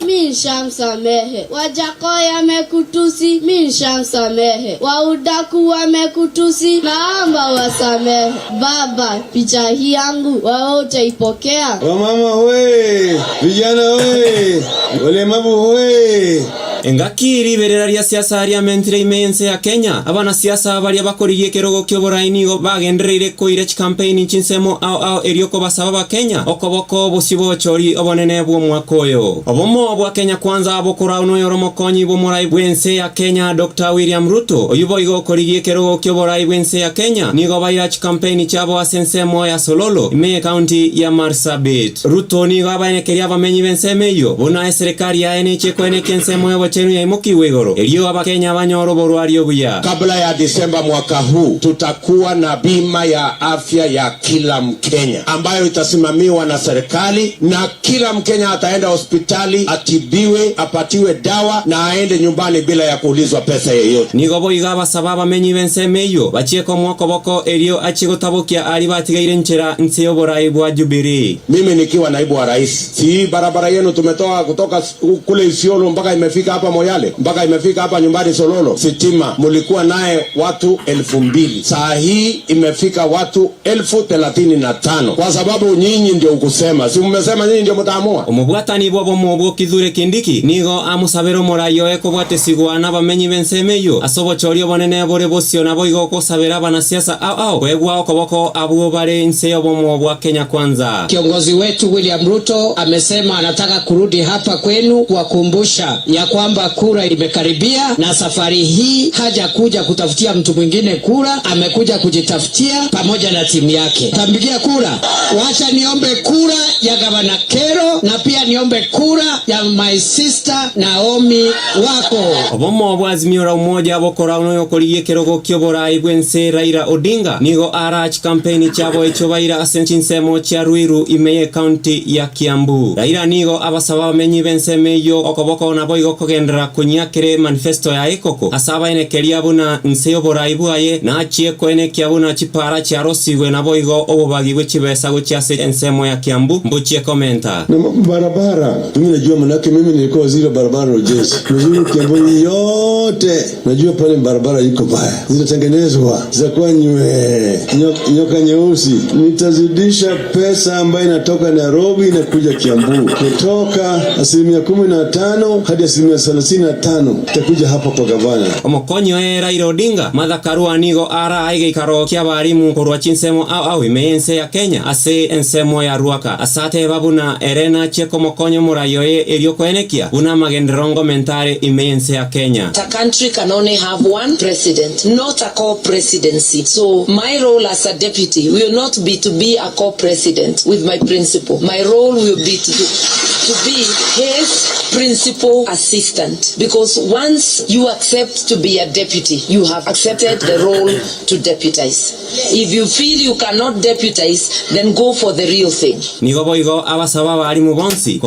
Mishamsamehe. Wajakoya mekutusi, mishamsamehe. Waudaku wamekutusi, naomba wasamehe. Baba, picha hii yangu wao utaipokea? Wamama we, vijana we, walemavu we. Engakiri berera ria siasa ria mentre imense ya Kenya abana siasa bari abakoriye kerogo kyoboraini go bagendereire koire campaign chinsemo ao erioko basaba ba Kenya okoboko busibo chori obonene bwo mwakoyo obomo bwa Kenya kwanza abokora uno yoromo konyi bo murai bwense ya Kenya Dr. William Ruto oyubo igo koriye kerogo kyoborai bwense ya Kenya nigo baira campaign chabo asensemo ya Sololo ime county ya Marsabit Ruto nigo abanekeria bamenyi bensemeyo bona serikali ya NH kwene kensemo ya chenu ya imoki wegoro elio abakenya banyoro borwario buya. Kabla ya Disemba mwaka huu tutakuwa na bima ya afya ya kila Mkenya ambayo itasimamiwa na serikali na kila Mkenya ataenda hospitali atibiwe apatiwe dawa na aende nyumbani bila ya kuulizwa pesa yoyote. Nigobo igaba sababa menyi bensemeyo bachieko mwoko boko elio achigotabokia ali batigaire nchera nseyo borai bwa Jubilee. Mimi nikiwa naibu wa rais, si barabara yenu tumetoa kutoka kule Isiolo mpaka imefika hapa Moyale mpaka imefika hapa nyumbani Sololo. Sitima mulikuwa naye watu 2000, saa hii imefika watu 1035 kwa sababu nyinyi ndio ukusema, si mmesema nyinyi ndio mtaamua. Omubwatani bwo bomobwo Kithure Kindiki nigo amusabero morayo ekobwate sigwana bamenyi bensemeyo asobochorio bonene bore bosio nabo igo kosabera bana siasa ao kwegwa okoboko abuo bare nseyo bomobwa Kenya kwanza. Kiongozi wetu William Ruto amesema anataka kurudi hapa kwenu kuwakumbusha ya kwamba kura imekaribia na safari hii haja kuja kutafutia mtu mwingine kura, amekuja kujitafutia pamoja na timu yake. Tambigia kura. Wacha niombe kura ya Gavana Kero na pia niombe kura ya my sister Naomi wako. Obomo bwazimio la umoja abokora uno yokoriye kerogo kyoborai bwense Raila Odinga nigo arach campaign chabo echobaira asenchinsemo cha Ruiru imeye county ya Kiambu. Raila nigo abasaba menyi bensemeyo okoboko nabo igo koge bagendera kunyakire manifesto ya ikoko asaba enekeria buna nseyo boraibu aye na achie kwenekia buna chipara cha rosigwe na boigo obobagibwe chibesa gochiase ensemo ya Kiambu mbuchie komenta na barabara. Mimi najua manake mimi nilikuwa waziri wa barabara Rogers. Najua Kiambu yote najua pale barabara iko baya, zinatengenezwa zitakuwa nyoka nyeusi. Nitazidisha pesa ambayo inatoka Nairobi na kuja Kiambu kutoka 15% hadi 35% itakuja hapa kwa gavana. Omokonyo Raila Odinga mathakaru anigo ara aige ikaro kia barimu korwa chinsemo au imense ya Kenya ase ensemo ya Ruaka asate babuna erena cheko mokonyo murayoe elio kwenekia una magenderongo mentare imense ya Kenya. A country can only have one president, not a co-presidency. So my role as a deputy will not be to be a co-president with my principal. My role will be to be his principal assistant, because once you accept to be a deputy, you have accepted the role to deputize. If you feel you cannot deputize, then go for the real thing. Nigo boigo abasaba bari mu bonsi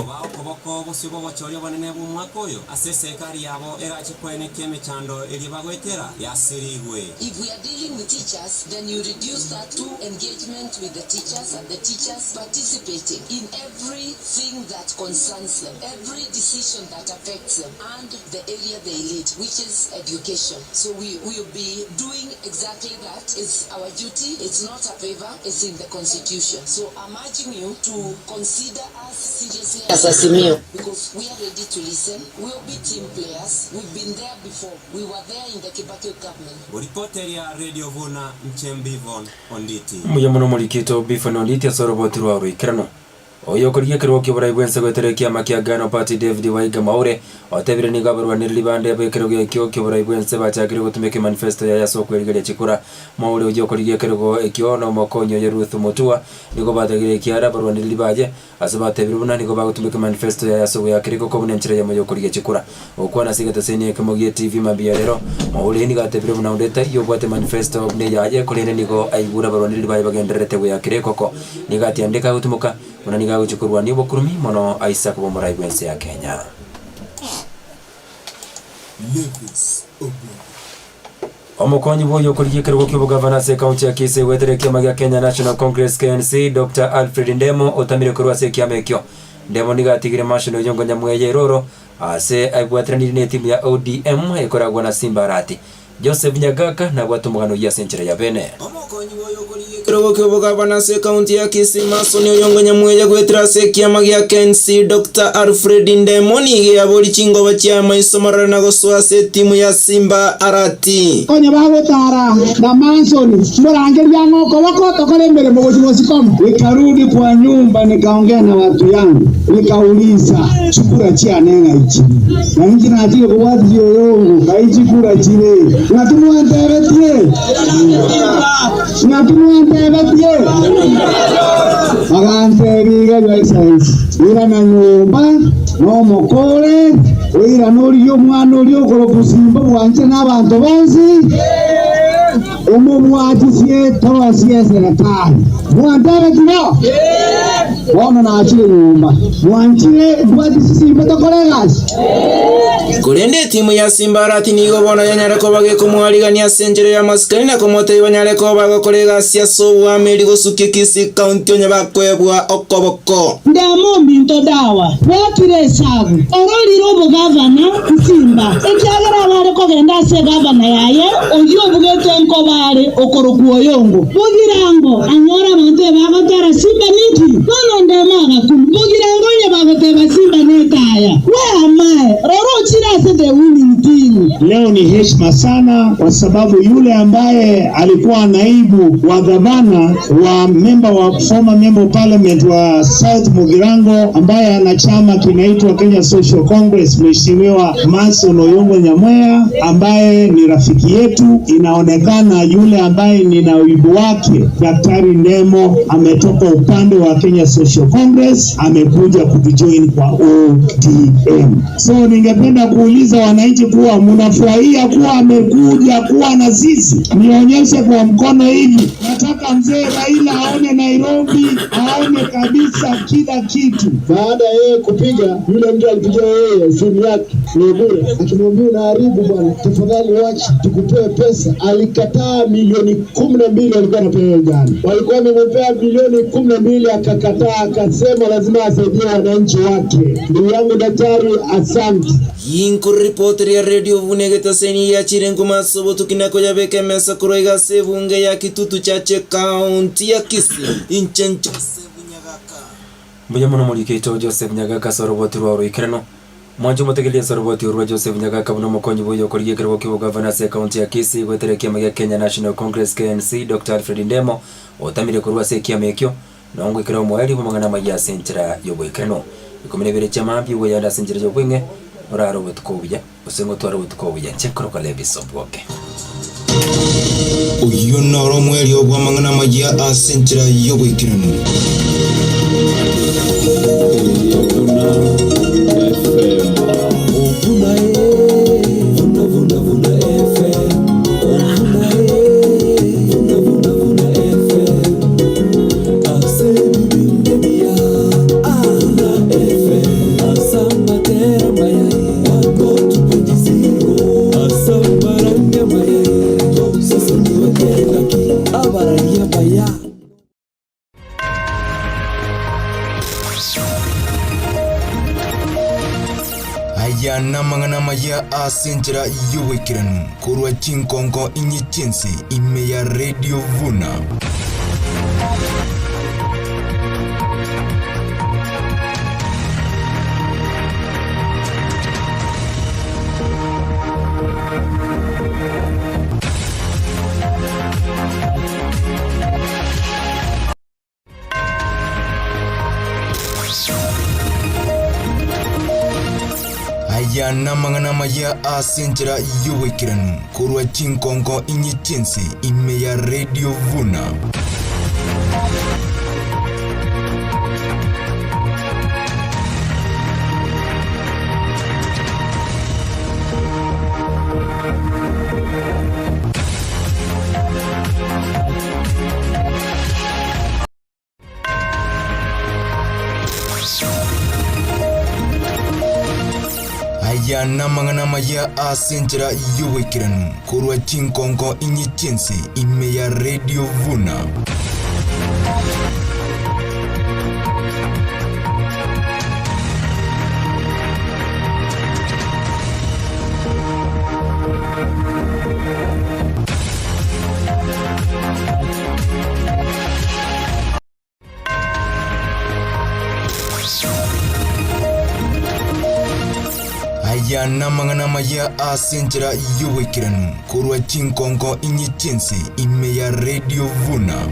If we are dealing with teachers, then you reduce that to engagement with the teachers and the teachers participating in everything that concerns them, every decision that affects them and the area they lead, which is education. So we will be doing exactly that. It's our duty. It's not a favor. It's in the Constitution. So I'm urging you to consider us seriously as a Simio, because we are ready to listen. We'll be team players. We've been there before. We were there in the Kibaki government. Reporter ya Radio Vuna Mchembivon Onditi. Muyamuno mulikito Bifon Onditi asorobotiru wa ruikirano. Oyo kuriye kirwo kibura ibwense gweterekia makiagano party David Waiga Maure otebire ni gabarwa niribande bekirwo ekyo kibura ibwense bachakire gutumeke manifesto ya yaso kwerigeria chikura Maure oyo kuriye kirwo ekyo no mokonyo Yeruth Mutua nigo batagire kiara barwa niribaje asabatebire buna nigo bagutumeke manifesto ya yaso yakiriko ko bunenchire ya moyo kuriye chikura okwana sigata seni kemogie TV mabia rero Maure ni gatebire buna ndeta yo bwate manifesto ne yaje kurene nigo aigura barwa niribaje bagenderete yakiriko ko nigati andika gutumuka Munaniga guchukurwa nibo kurumi mono Isaac bomora ibwense ya Kenya. Omokonyi boyo kuriye kirwo kibo governor se county ya Kisii weterekia magia Kenya National Congress KNC Dr. Alfred Ndemo otamire kurwa se kiamekyo. Ndemo nigatigire mashino yongo nyamweye roro ase aibwatranire ne timu ya ODM ekoragwa na Simba Arati. Joseph Nyagaka na gwatumugano ya senchire ya bene. Omokonyi boyo kuriye kirwo kibo governor se county ya Kisii masoni yongo nyamweye gwetera se kiamagia KNC Dr. Alfred Ndemo ni yabori chingo bachya maisomarana na goswa se timu ya Simba Arati. Konye bagotara na Mansoni murangeria ngoko wako tokole mbele mwozi koma. Nikarudi kwa nyumba nikaongea na watu yangu. Nikauliza chukura chia nenga ichi. Na nchi na ajio kwa watu yoyongo kaichi kura chile. Natumwa ndebetie. Magante biga license. Ira na nyumba no mokole. Ira nuriyo mwana uriyo kolo kusimba wanje n'abantu bonzi. Umumwatisie tawasiye serikali. Mwandebetie. Wana na achile nyumba. Mwanchile mwatisisi kolegas. Kurende timu ya Simba Arati nigo bona yanyareko bage kumwaligania senjere ya maskani na komote banyareko bago kolegas ya so ameri gosuke Kisii county onye bakwebwa okoboko. Ndamo minto dawa. Wakire sabu. Oroli robo governor Simba. Ekyagera bare ko genda se governor yaye oyo bugete nko bare okorokuo yongo. Bugirango anyora mante bagotara Simba niki. Nono ndema bugirango nye bagoteba Simba netaya. Where am I? Roro chira the winning team. Leo ni heshima sana kwa sababu yule ambaye alikuwa naibu wa gavana wa former member parliament wa South Mugirango ambaye ana chama kinaitwa Kenya Social Congress, Mheshimiwa Mason Oyongo Nyamweya ambaye ni rafiki yetu. Inaonekana yule ambaye ni naibu wake Daktari Ndemo ametoka upande wa Kenya Social Congress amekuja kujoin kwa ODM. So ningependa kuuliza wananchi kuwa mnafurahia kuwa amekuja kuwa na sisi, nionyeshe kwa mkono hivi. Nataka mzee Raila aone Nairobi, aone kabisa kila kitu. Baada ya yeye kupiga, yule mtu alipigia yeye simu yake ni bure, akimwambia unaharibu bwana, tafadhali wacha tukupee pesa. Alikataa milioni 12 alikuwa anapewa jana, walikuwa wamempea bilioni 12, akakataa, akasema lazima asaidie wananchi wake. Ndugu yangu daktari, asante. Yinko reporter ya Radio Vuna getaseni ya chirengo masobo tukinako ya beke mesa kuroiga sebunge ya Kitutu chache county ya Kisii inchencho Sebunyagaka Mbuyamono Murikito Joseph Nyagaka soroboti rwa ruikirano Mwanju mutegelia soroboti rwa Joseph Nyagaka buno mukonyi buyo koriye kirwo kibo governor se county ya Kisii gwetere kiama ya Kenya National Congress KNC Dr. Alfred Ndemo otamire kurwa se kiama ekyo nongo ikira mweli bumangana maya sentra yobwikirano ikomene bere chama biwe yanda sentra yobwinge oraro butukobuya usengo twaro butukobuya chekoro kale bisobwoke uyu noro mweli obwamangana maya asentra yobwikirano namangana maya asentra yobwikirano kurwa chinkonko inyichense ime ya Radio Vuna namangana maya asentra yobwikirano kurwa chinkonko inyichense ime ya Radio Vuna namangana maya asentra yobwikirano kurwa chinkonko inyichense ime ya Radio Vuna namangana maya asentra yobwikirano kurwa chinkonko inyichense ime ya Radio Vuna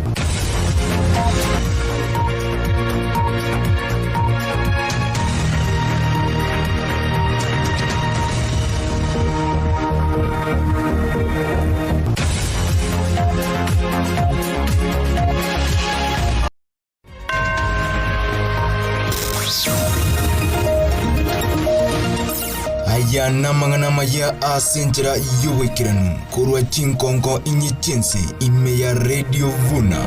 namangana maya asentra yobwikirano kurwa chinkonko inyichense ime ya Radio Vuna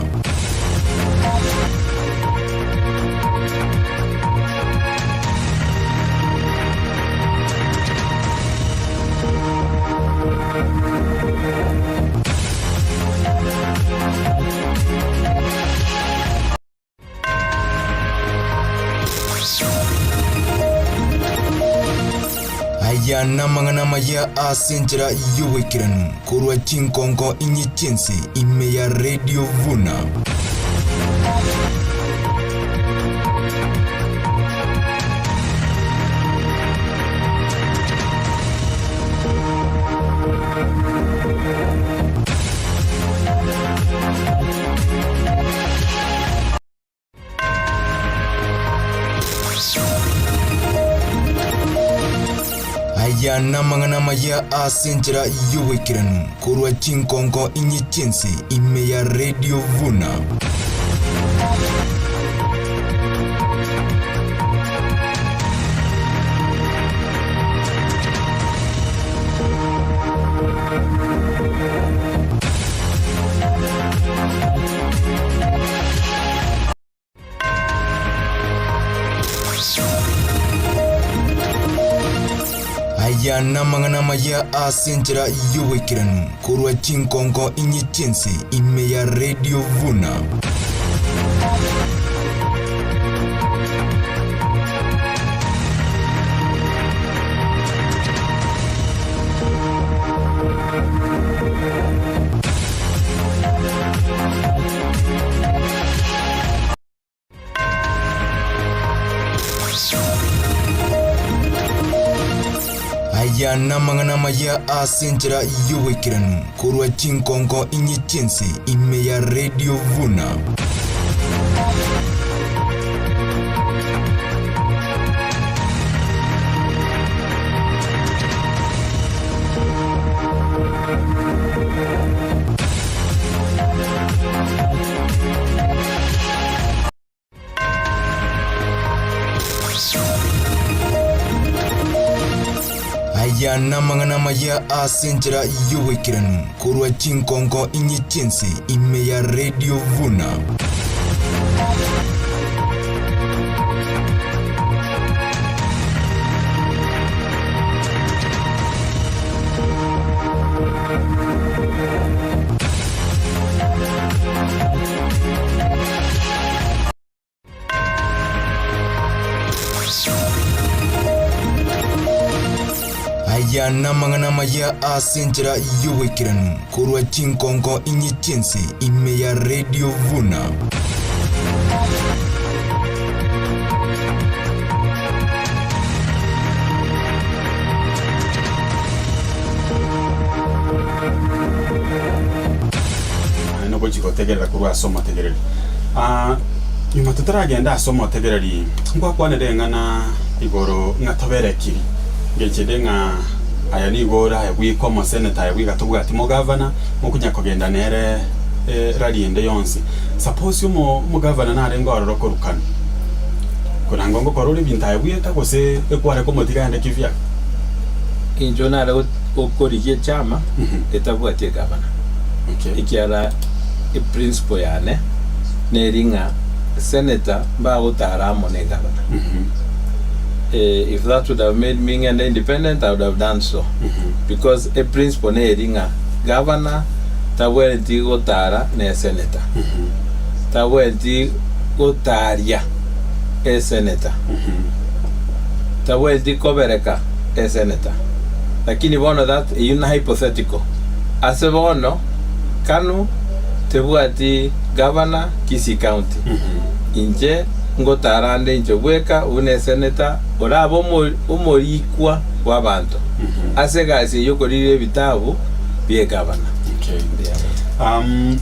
namangana maya asentra yobwikirano kurwa chinkonko inyichense ime ya Radio Vuna namangana maya asentra yobwikirano kurwa chinkonko inyichense ime ya Radio Vuna aya namang'ana maya asenjera yowekiranu korwa chinkongo inyechense ime ya Radio Vuna. Aya namang'ana maya asenjera yowekiranu korwa chinkongo inyechense ime ya Radio Vuna. Aya namang'ana maya asenjera yowekiranu korwa chinkongo inyechense ime ya Radio Vuna. Aya namang'ana maya asenjera yowekiranu korwa chinkongo inyechense ime ya Radio Vuna. Nobo chikotegerera kurwa asoma tegereri. Nyuma tutaragenda asoma tegereri ngwakwanere ng'ana igoro ngatoberekiri ngechede nga aya ni igora ya gwiko mo senator ya gwiga tubuga ati mo governor mo kunya kogenda nere rally ende yonsi suppose mo governor na rengo aroko rukana kuna ngongo korore binta ya gwita kose ekware ko motigande kivya injo na ro okoriye chama etabuga tie governor ikiara principle yane neringa senator ba utara mo ne governor. If that would have made me an independent, I would have done so. Because a principal neringa governor tawenti gotara ne senator. Tawenti gotaria e senator. Tawenti kobereka e senator. Lakini bono that is hypothetical. Ase bono kanu tebuati governor Kisii County. Inje ngotarande njobweka une senator orabo umorikwa wabantu asegasi yokorire bitabu bie governor.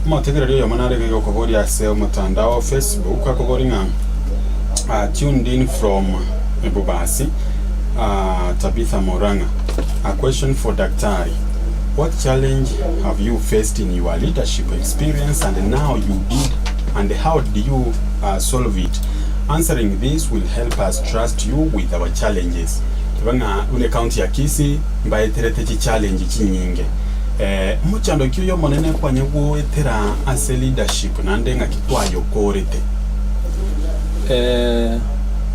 Motegerero yo manarege yokobori ase mutandao Facebook akobori nga tuned in from Ebubasi. Tabitha Moranga, a question for Daktari. What challenge have you faced in your leadership experience and now you did, and how did you solve it? Answering this will help us trust you with our challenges. Tubanga une county ya Kisii mbaye terete challenge chinyinge. Muchando kiyo monene kwa nyego etera ase leadership nande nga kitwayo korete.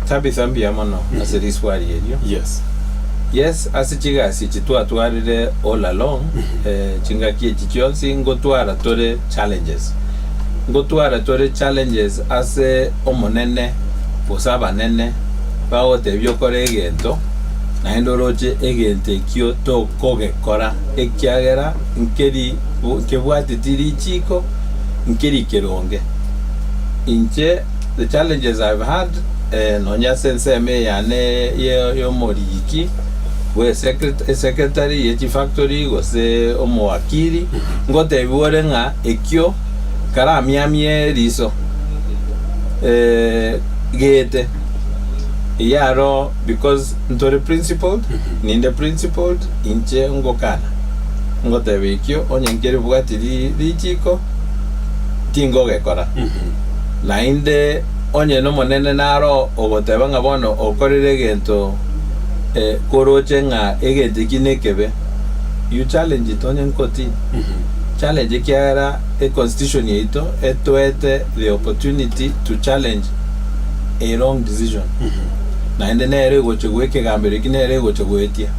Tabitha mbia mono ase riswari elio. Yes. Yes, ase chigasi chitwatwarire all along. Chingakie chichionsi ngotwara tore challenges. Ngotwara tore challenges ase omonene posaba nene bawo tebyokore egento naendoroche egente kio to kogekora ekiagera nkeri kebwatitiri chiko nkeri keronge inche the challenges I've had nonya sense me yane yo moriki we secretary yechi factory gose omwakiri ngote biore nga ekio kara miamie riso gete yaro because ntore principled ninde principled inche ngokana ngote bikyo onyenkeri bwatiri richiko tingo gekora na inde onye no monene naro ogoteba nga bono okorire gento koroche nga egete kinekebe you challenge it onye nkoti challenge kiara a constitution yeito etwete the opportunity to challenge a wrong decision na ende nere gochogwe ke gambere kinere gochogwetia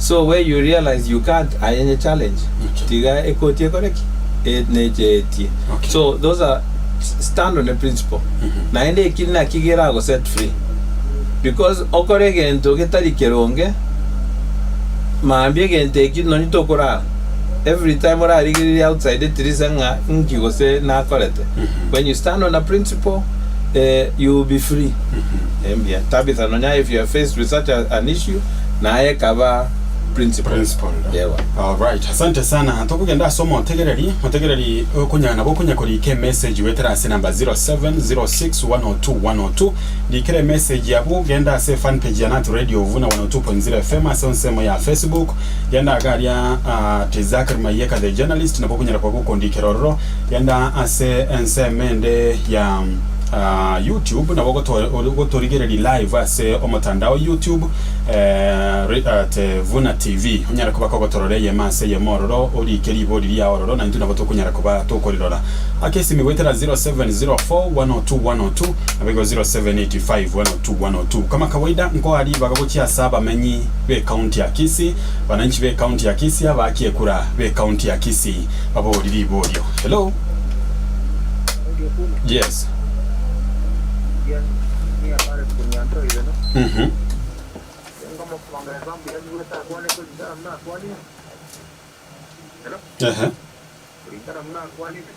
So where you realize you can't, any challenge. Tiga ekotie correct. So those are stand on the principle. Na ende kilina kigera go set free. Because okorege ento getari keronge maambie gente kino ni tokora. Every time ora rigiri outside the trisanga nkigo se na korete. When you stand on a principle, you will be free. Tabitha nonya, if you are faced with such an issue, nae kaba principle. Yeah. All right. Asante sana. Tokugenda somo otegereri okunyana bokunyakori ke message wetera ase number 0706102102 dikere message yabo genda ase fan page ya Nat Radio Vuna 102.0 FM ase onsemo ya Facebook genda agaria Tezakar Mayeka the journalist na bokunyara kwa bukondikeroro genda ase ensemende ya YouTube na bogo torigereri live ase omotandao YouTube at Vuna TV unyara kuba kogotorore ye mase ye mororo ori keri bodi ya ororo na nduna boto kunyara kuba to korirora akesi miwetera 0704102102 abego 0785102102 kama kawaida nko ali bagabokia saba menyi be county ya Kisii wananchi be county ya Kisii abakie kura be county ya Kisii babo lili bodio. Hello. Yes.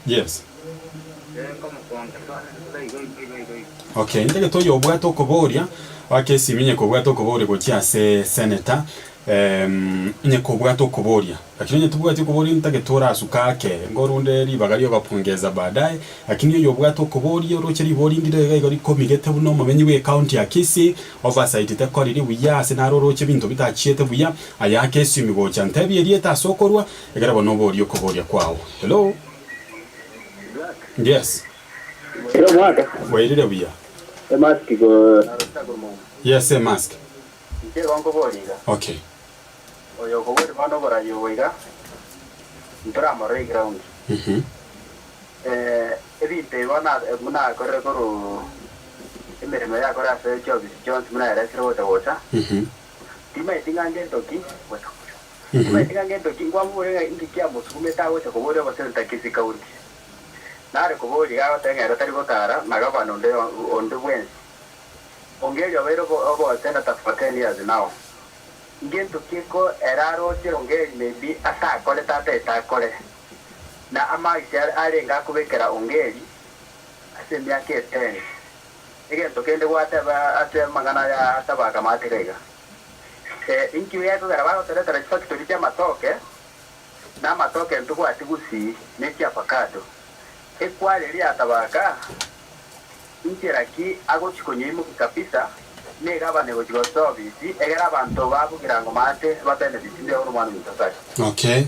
Yes. Okay, ndege to yobwato koboria wakesi minye kobwato kobore gokia se senator nye kobwato koboria lakini nye tubwato koboria ntage tora asukake ngorunde ribagario bapongeza baadaye lakini yo yobwato koboria rocheri bori ndire gari komigete buno mumenyi we county ya Kisii oversight te koriri buya senaro roche bintu bitachiete buya ayake simigo chantebi erieta sokorwa egara bono borio koboria kwao. Hello. Yes. Hello mwaka. Wairire buya. Mask go. Yes, a mask. Okay. Oyo kobori mano bara yoiga. Ndra mare ground. Ebite wana muna kore koro emere me ya kora se job Jones muna ra siro wota. Tima itingange toki wata. Tima itingange toki kwa mure ngikia musume ta wota kobori basenta Kisii kaunti. Nare kobori ga tenga ra tari gotara magaba no onde wens. Ongelio vero obo tena tafateni as now. Ngento kiko eraro ongeli maybe asa kole tate ta kole. Na ama isher arenga kubekera ongeli asemya ke 10. Ngento kende whatever ase magana ya ataba kama tegega. Inki yako garabaro tele tele factory ya matoke. Na matoke ntuko atigusi neki apakado. Ekwale ri atabaka. Intiraki ago chikonyimo kabisa negaba nego service egera bantu babo kirango mate babenefit ndio urumwana mtasaka. Okay.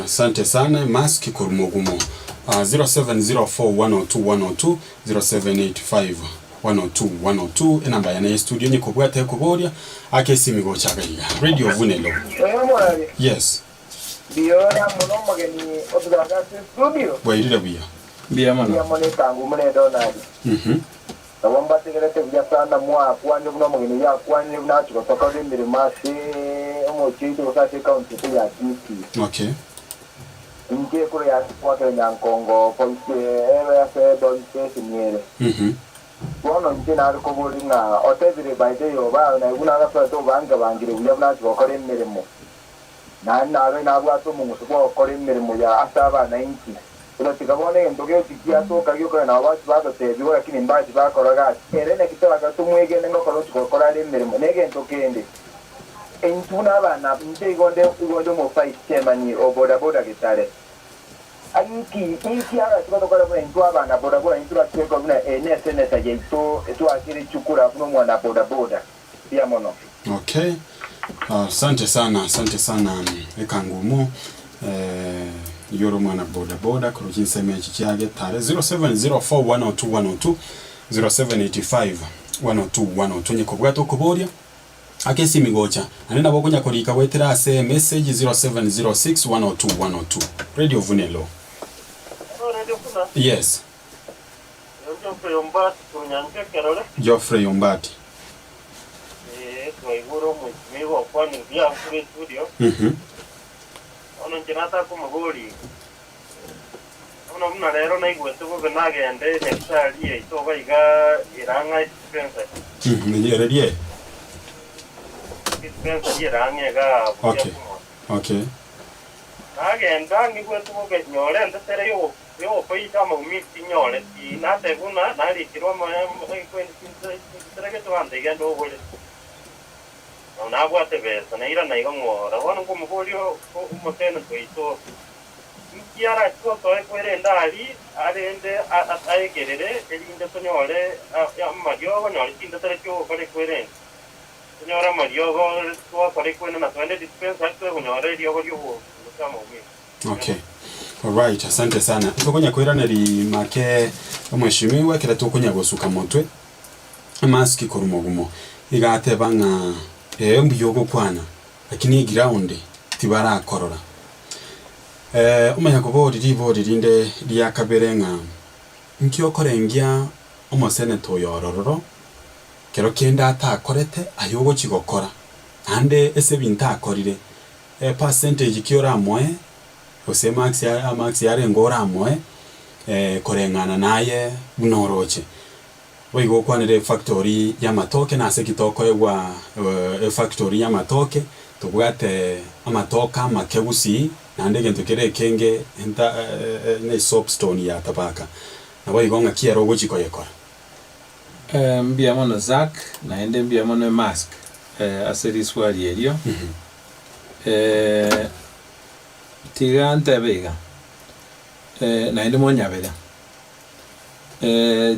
Asante sana mask kurumugumo 0704102102 0785102102 enamba ya studio ni kubwate kuboria akesimigo chagaiga Radio Vunelo. Yes. Biora muno mageni otugaga studio. Wairire buya. Bia mano. Bia mone tangu mune donadi. Tawamba tegerete bya sana mwa kwanje buno mageni ya kwanje buna chiko tokale mbere masi omo chito okate county ya Kisii. Okay. Nje kule ya kwa Nyankongo police ya se don se nyere. Wono nje na ko bolinga otevire baide yo ba na buna ga to banga bangire bya buna chiko kore mbere mo. Na na bwato mu ko kore mbere mo ya asaba 90. Pero tikabone ndoge tikia to kayo ko na watu bado te biwa lakini mbaji bakoroga erene kitola katumwege ngo kolo tukokora le mirimo nege ntokende entuna bana mtegonde mo fight chairman o boda gitare inki ara tukokora mo ntwa bana boda intula tweko na seneta yeto eto akiri chukura kuno mwana boda pia mono. Okay. Asante sana ekangumo yoro mwana boda kurukin sema chikiage tare 0704102102 0785102102 nye kubwato kuboria akesi migocha anenda bokunya korika wetera ase message 0706102102 Radio Vunelo. Radio Vuna. Yes. Geoffrey Ombati kunyange kerole. Geoffrey Ombati. iguro mwigo kwani bia kuri studio ono njinata kumuguri ono muna rero na igwete go benagende necessary itoba iga iranga dispenser nigererie dispenser iranga ga okay agenda ni gwetu go nyore ndesere yo koita mo miti nyore ti na te Vuna na ri kirwa mo kwenda sintere to ande gendo gole na bwate besa na ira na igongora wana ko mugorio mo tena to ito kiara ko to ekwere ndari arende aegerere elinde to nyore ya mario go nyore tinda tere ko kore kwere nyora mario go to kore kwere na twende dispenser to nyore rio go yo kama ume. Okay. Alright, asante sana. Tukonya kwiraneri make omweshimiwa kira tukonya gosuka motwe. Maski korumogumo. Igate banga mbuyogo kwana. Lakini ground tibara korora. Umanya ko bodi rinde lya kaberenga. Nkyo korengia omoseneto yorororo. Kero kenda atakorete ayogo kigokora. Ande ese binta akorire. Percentage kiora moe ose max yare ngora moe korengana naye bunoroche boigo kwanire factory ya matoke na se kitoko egwa factory ya matoke tugate amatoka makebusi na ndege ntokere kenge enta ne soapstone ya tabaka na boigo ngakia rogo chiko yekora mbia mono zak na ende mbia mono mask aseri swali elio tigante bega na ende monya bega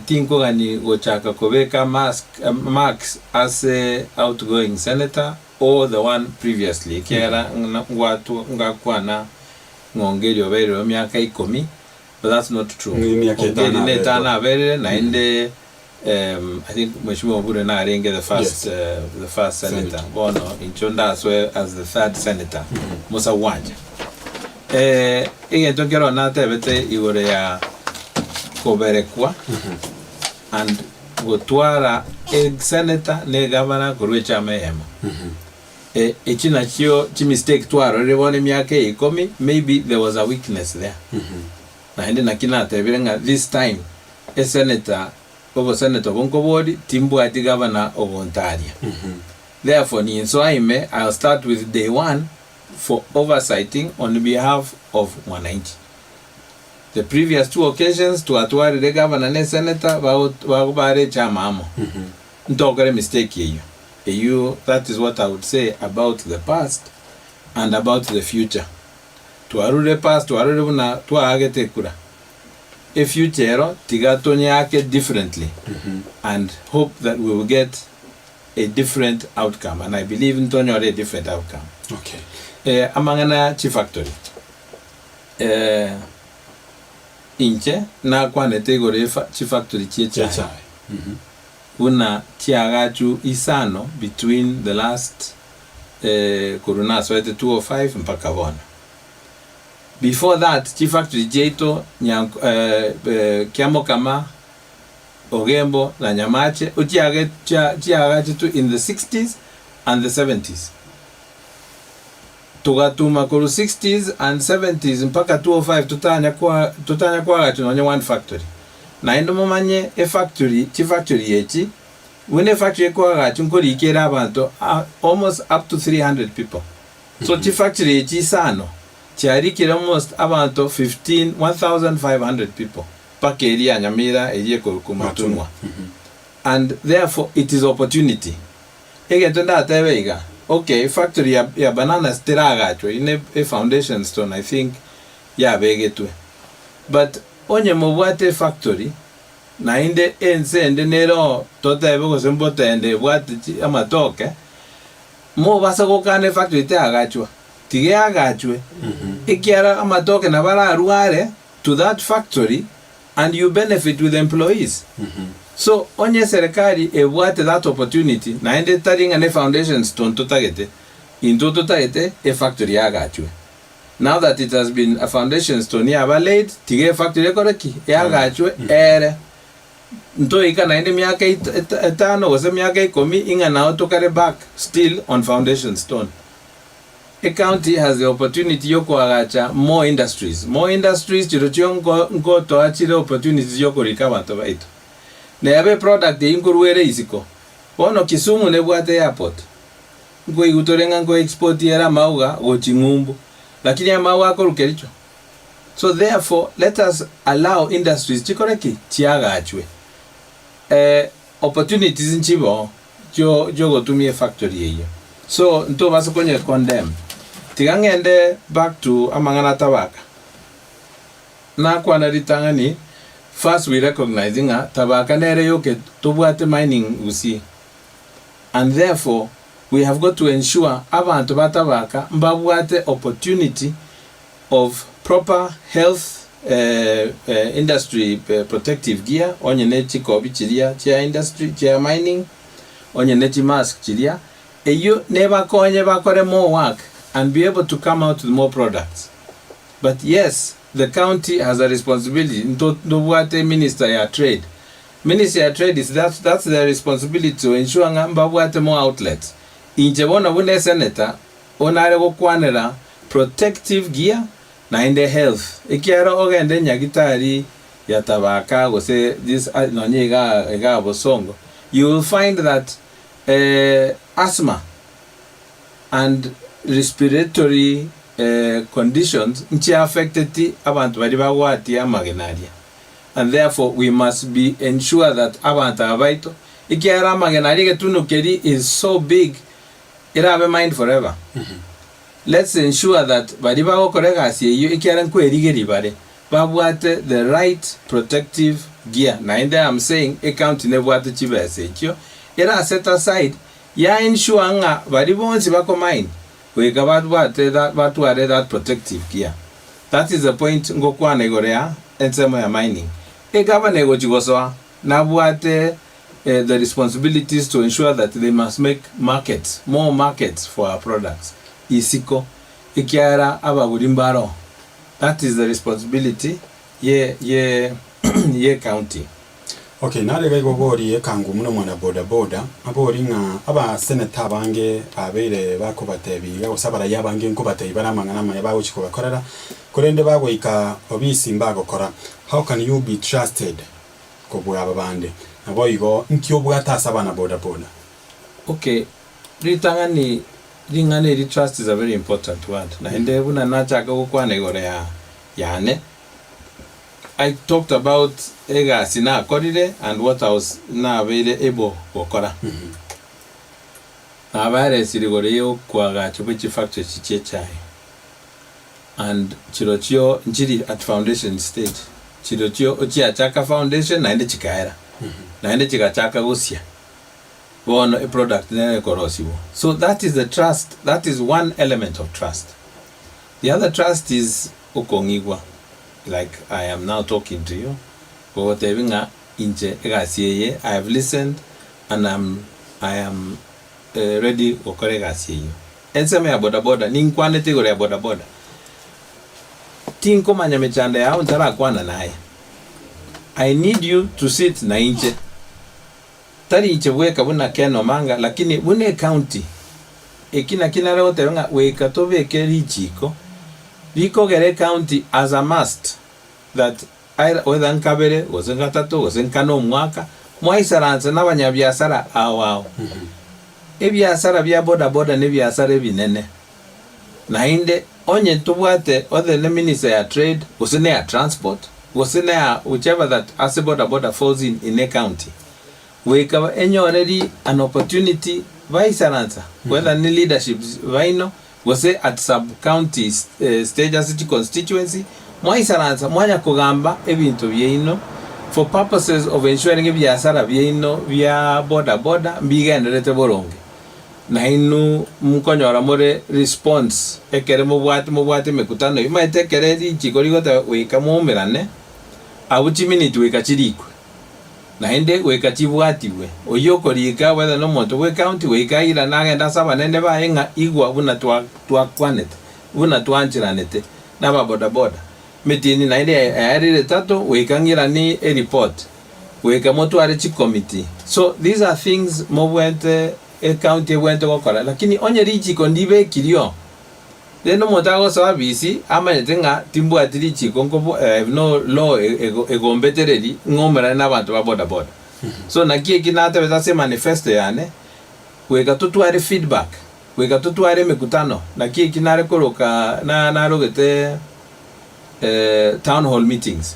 tinko gani gochaka kobeka Max as a outgoing senator or the one previously kiera ngwatu ngakwana ngongerio bero miaka 10 but that's not true ngeli tana bere na ende I think Mheshimiwa Vuna na arenge the first senator bono inchonda as the third senator Musa Wanja inge tokero na tebete igore ya koberekwa and gotwara senator ne governor kurwecha mehema echina chio chi mistake twaro rebone miaka 10 maybe there was a weakness there na ende nakina tebirenga this time a senator over Senator Bonkobodi, Timbu ati Governor of Ontario. Therefore, I'll start with day one for oversighting on behalf of Mwananchi. The previous two occasions, to atwari the Governor and Senator, wagubare chamamo. Ntokere mistake you. That is what I would say about the past and about the future. To arure past, to arure na, to agete kura. A future tigatonye yake differently and hope that we will get a different outcome, and I believe in Tonyo a different outcome. Okay. Amangana Chief Factory inche na kwane tegore Chief Factory checha una tiagachu isano between the last Corona so 205 mpaka bona. Before that, Chief Factory Jeito, Kiamo Kama, Ogembo, na Nyamache, Utiagachitu in the 60s and the 70s. Tugatuma kuru 60s and 70s, mpaka 205, tutanya kwa gachu onye one factory. Na endo momanye a factory, Chief Factory yechi, when a factory kwa gachu nkori ikera abantu, almost up to 300 people. So Chief Factory yechi sano. Chiariki almost about 1,500 people. Pakeria Nyamira erie kumatunwa. And therefore it is opportunity. Egetunda tebeiga. Okay, factory ya banana stiraga chwe in a foundation stone I think ya begetwe. But onye mobwate factory na inde ense ende nero tota ebego sembote ende bwate amatoke. Mo basa kokane factory te agachwa. Tige agachwe. Ikiara amatoke na bara aruare to that factory and you benefit with employees. So onye serikali ebwate that opportunity na ende taringa ne foundation stone tutagete into tutagete a factory agachwe. Now that it has been a foundation stone ya laid tige factory koreki agachwe ere nto ika naende miaka 5 gose miaka 10 inga nao tokare back still on foundation stone. A county has the opportunity yoko agacha more industries chirochio ngo toachire opportunities yoko recover to baito ne abe product inguruere isiko bono Kisumu ne bwate airport ngo igutorenga ngo export yera mauga go chingumbu lakini amauga akorukericho. So therefore let us allow industries chikoreki chiagachwe opportunities nchibo jogo tumie factory hiyo. So nto baso konye condemn tigangende back to amangana tabaka na kwana ritangani. First we recognizing tabaka nere yoke tubwate mining usi, and therefore we have got to ensure abantu batabaka mbabwate opportunity of proper health industry protective gear onye nechi kobi chiria chia industry chia mining onye nechi mask chiria eyo never konye bakore more work and be able to come out with more products. But yes, the county has a responsibility. Nobwate minister ya trade. Minister ya trade is that's their responsibility to ensure ngamba bwate more outlets. Inje bona bune senator onare go kwanera protective gear na in the health. Ikiara ogende nyagitari ya tabaka go say this nonyega ega bosongo. You will find that asthma and respiratory conditions nchi affected abantu bari bagwati amagenaria, and therefore we must be ensure that abantu abaito ikiara amagenaria getunukeri is so big it have a mind forever. Let's ensure that bari bagokorega asiyo ikiara nkwerigeri bare babwate the right protective gear. Na inde I'm saying account nebwate chibese ekyo era set aside ya ensure nga bari bonsi bako mind we gabadwate that batware that protective gear. That is the point ngokwane gorea ensemo ya mining e gavana go chigosoa na bwate the responsibilities to ensure that they must make markets, more markets for our products isiko ikiara abagulimbaro. That is the responsibility ye county. Okay, narega igogori ekangu muno mwana boda abori nga aba senator bange abere bakobatebiga osabara yabange nkobatei baramangana maya bawo chiko bakorera kurende bagoika obisi mbago kora. How can you be trusted kobwa ababande nabo igo nkyo bwata sabana boda. Okay, ritangani ringane trust is a very important word. Na ende buna nachaka gukwane gore yane. I talked about ega sina korire and what I was na very able gukora. Na bare sirigore yo kwaga chubichi factory chichechai. And chirochio njiri at foundation stage. Chirochio ochi achaka foundation na ende chikaera. Na ende chikachaka gusia. Bono a product nene korosibo. So that is the trust. That is one element of trust. The other trust is ukongigwa. Like I am now talking to you. I have listened and I am ready okoregasiye. Enseme ya boda ninkwane tegore ya boda. Tinko manyamechanda yao ntara kwana naye. I need you to sit na inche. Tari inche weka buna keno manga lakini bune county. Ekina kina leo tewenga weka tobe keri chiko. Biko gere county as a must that whether nkabere ozenga tato ozenkano mwaka mwaisaranze n'abanyabyasara awawo. Ebyasara bya boda ne byasara binene. Na inde onye tubwate other the minister ya trade osene ya transport osene ya whichever that as boda falls in a county. We cover already an opportunity vaisaranza whether ni leadership vaino was at sub county stage as city constituency mwaisaranza mwanya kugamba ebintu byeino for purposes of ensuring ebyasara byeino bya boda mbigenderete boronge na inu mukonyora more response ekere mubwate mekutano imaitekere chikorigote wika mumerane abuchi minute wika chirikwe na inde wika chibwatiwe oyokorika whether no monto we county wika ira nagenda saba nende baenga igwa buna twakwanete buna twanchiranete na boda mitini na inde ayarire tato wika ngira ni a report weka motware chi committee. So these are things mo wente a county wente gokora, lakini onye richiko ndibe kirio leno motago sawa bisi ama yetenga timbu atirichiko ngobo no law egombetereri ngomera n'abantu ba boda boda. So nakie kinata betase manifesto yane weka tutware feedback, weka tutware mikutano nakie kinare koroka na rogete town hall meetings.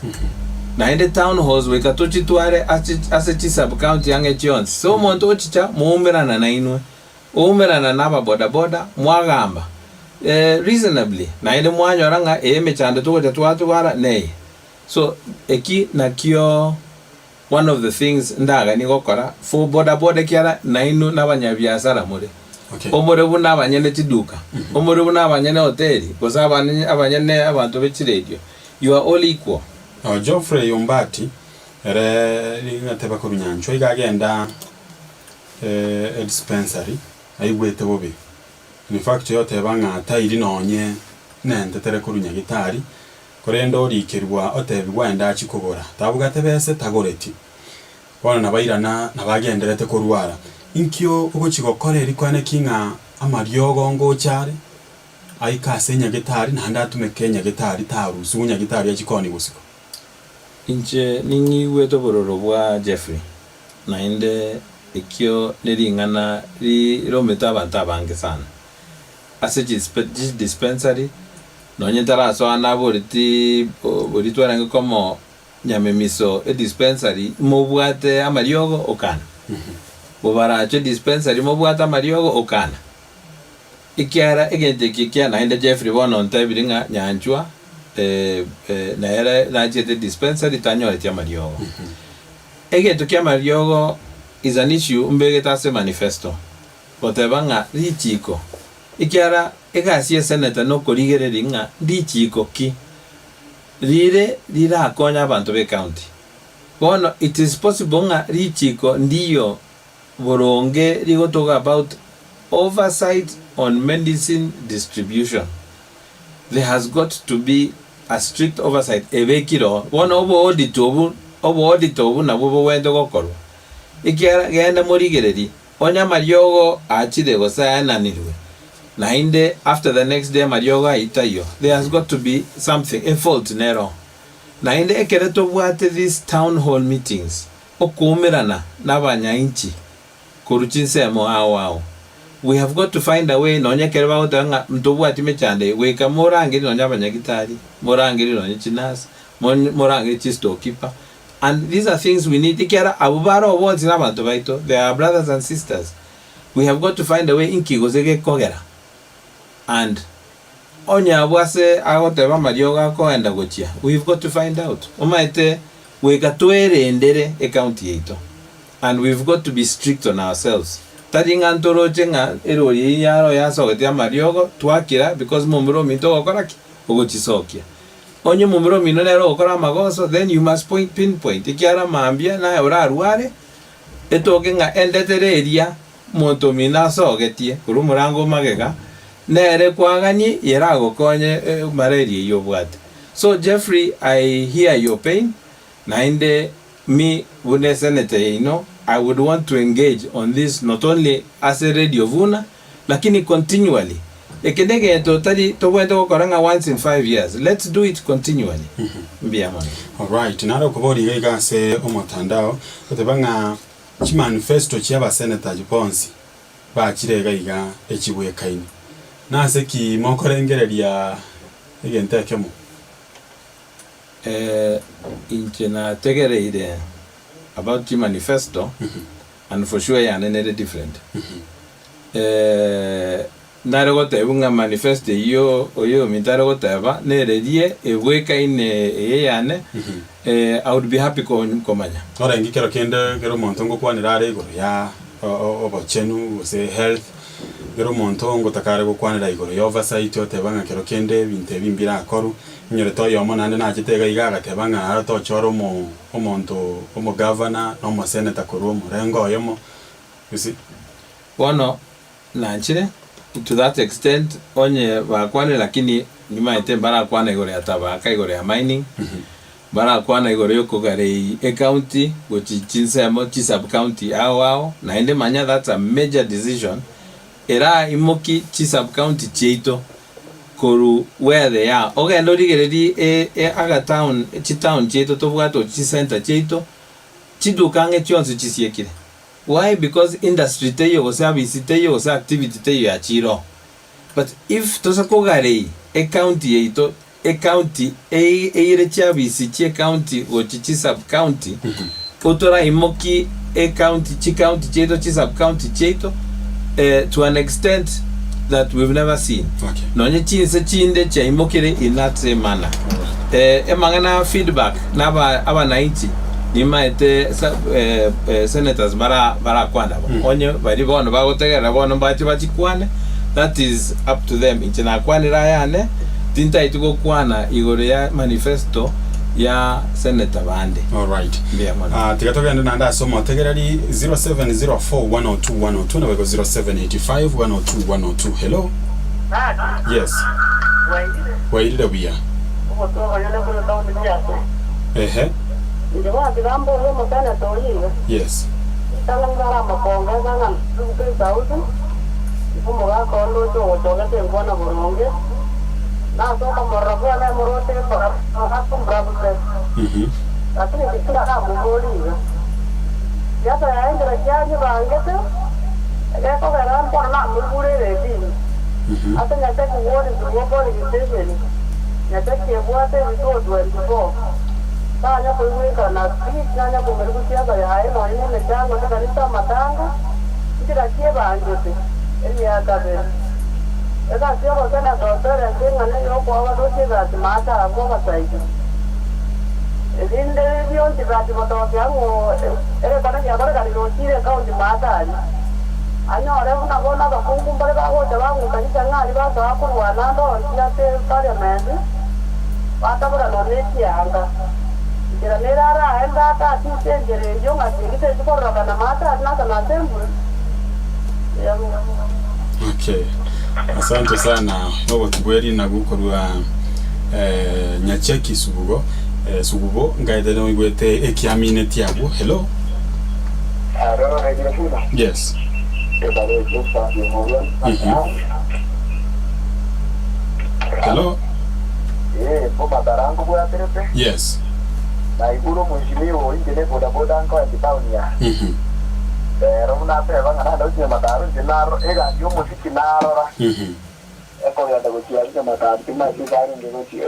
Na ende town halls weka tuchitware asechi sub county yange Jones. So monto chicha muumerana na inwe. Uumerana naba boda boda mwagamba. Reasonably. Na ende mwanyoranga mechande tukote tuwara nei. So eki na kio one of the things ndaga ni gokora for boda boda kiara na inu n'abanyabiasara muri. Okay. Omure buna abanyene tiduka. Omure buna abanyene hoteli. Kosa abanyene abantu bechiredio. You are all equal. Geoffrey Yombati ngateba ko runyancho igagenda dispensary ayigwete bobe. In fact yote banga tayiri nonye nende tere ko runyagitari korendo rikerwa otebwa enda chikogora tabuga tebese tagoreti bona nabairana nabagenderete ko ruara inkyo ugo chigokore rikwane kinga amaryogo ngo cyare ayika senya gitari nanda tumekenya gitari taru sunya gitari yachikoni gusiko inche ningi weto bororo bwa Jeffrey na inde ekyo neringana rometa abantu abange sana ase dispensary nonye taraso anaboriti boritwara ngomo nyamemiso dispensary mobwate amaryogo okana bobaracho dispensary mobwate amaryogo okana ikiara egente kikia na inde Jeffrey bono ntabiringa nyanjwa na era na jete dispensary tanyo ya mariogo egento kia mariogo is an issue mbegeta se manifesto potebanga richiko ikiara egasi senator no korigere nga richiko ki rira akonya abantu be county bono it is possible nga richiko ndiyo boronge rigo talk about oversight on medicine distribution. There has got to be a strict oversight. Ebekiro one obo audit obu na bobo wendo gokoro ikiara genda morigereri onya mariogo achide gosana nirwe na inde after the next day mariogo itayo. There has got to be something in fault nero na inde ekereto bwate these town hall meetings okumerana n'abanyainchi kuruchinsemo ao. We have got to find a way nonya kereba utanga mtobwati mechande weka morangiri nonya banyagitari morangiri nonya chinas morangiri chistokeeper, and these are things we need. Ikiara abubaro awards n'abantu baito, they are brothers and sisters. We have got to find a way inkigozege kogera and onya abwase agoteba marioga ko enda gochia. We've got to find out omaite weka twere endere e county yeito, and we've got to be strict on ourselves. Taringa ntoro chenga erori yaro yasogetia mariogo twakira because mumuro minto gokoraki ogochisokia onye mumuro mino nero gokora magoso, then you must pinpoint ikiara mambia na ora ruare etoke nga endetere eria monto mina sogetie kuru murango magega nere kwagani yera gokonye malaria yobwate. So Jeffrey, I hear your pain na inde me wune senator I would want to engage on this not only as a radio Vuna, lakini continually. Ekedege totally to wendo koranga once in 5 years. Let's do it continually. All right. Naro kubori gega se omotandao. Kutebanga chi manifesto chiaba senator Jiponsi. Ba chirega iga echibuye kaini. Na se ki mokorengereria egente kemo. Inchena tegere ide about the manifesto, and for sure yeah, and different. Narogote unga manifesto yo mitarogote aba nere die eweka ine yane I would be happy komanya. Ora ngi kero montongo kwa nirare igoro ya obochenu se health gero montongo takare go kwa nirare igoro ya oversight yote banga kero kende binte bimbira akoru nyore to yo monande na chitega igaga tebanga ara to choro mo omonto omo governor no mo senator koru mo rengo yomo you see wono nanchire to that extent onye bakwane lakini nyuma ite bara kwana igore ataba aka igore ya mining bara kwana igoro yokogare e county gochi chinsemo chi sub county ao naende manya that's a major decision era imoki chi sub county cheito koru where they are ogendo rigereri aga town chi town cheito tobwato chi center cheito chidukange chionse chisiekire. Why? Because industry teyo go service teyo go activity teyo ya chiro. But if tosakogare e county yeito e county ire service chi county go chi sub county otora imoki e county cheito chi sub county cheito to an extent that we've never seen. Okay. Nonye chinse chinde cha imokire in that same manner. Emangana feedback naba aba 90 nimaete senators bara kwanda onye bari bono bagotegera bono bachi kwane. That is up to them. Inchina kwani rayane tinta itugo kwana igore ya manifesto ya senator bande. All right. Tikatoka nanda somo tegerali 0704102102 na wego 0785102102. Hello. Yes. Wairida wia. Ehe. Yes. Okay. Asante sana. Nobo tubweri na gukorwa nyacheki subugo ngaide no igwete ekiamine tiago. Hello. Yes. Hello. Yes. Na iguro mheshimiwa ingine bodaboda nko nditaunia. Romuna peva ngana doje mataru dinaro ega yo musiki narora. Eko ya dago chia ina mataru tima sikari ndego chia.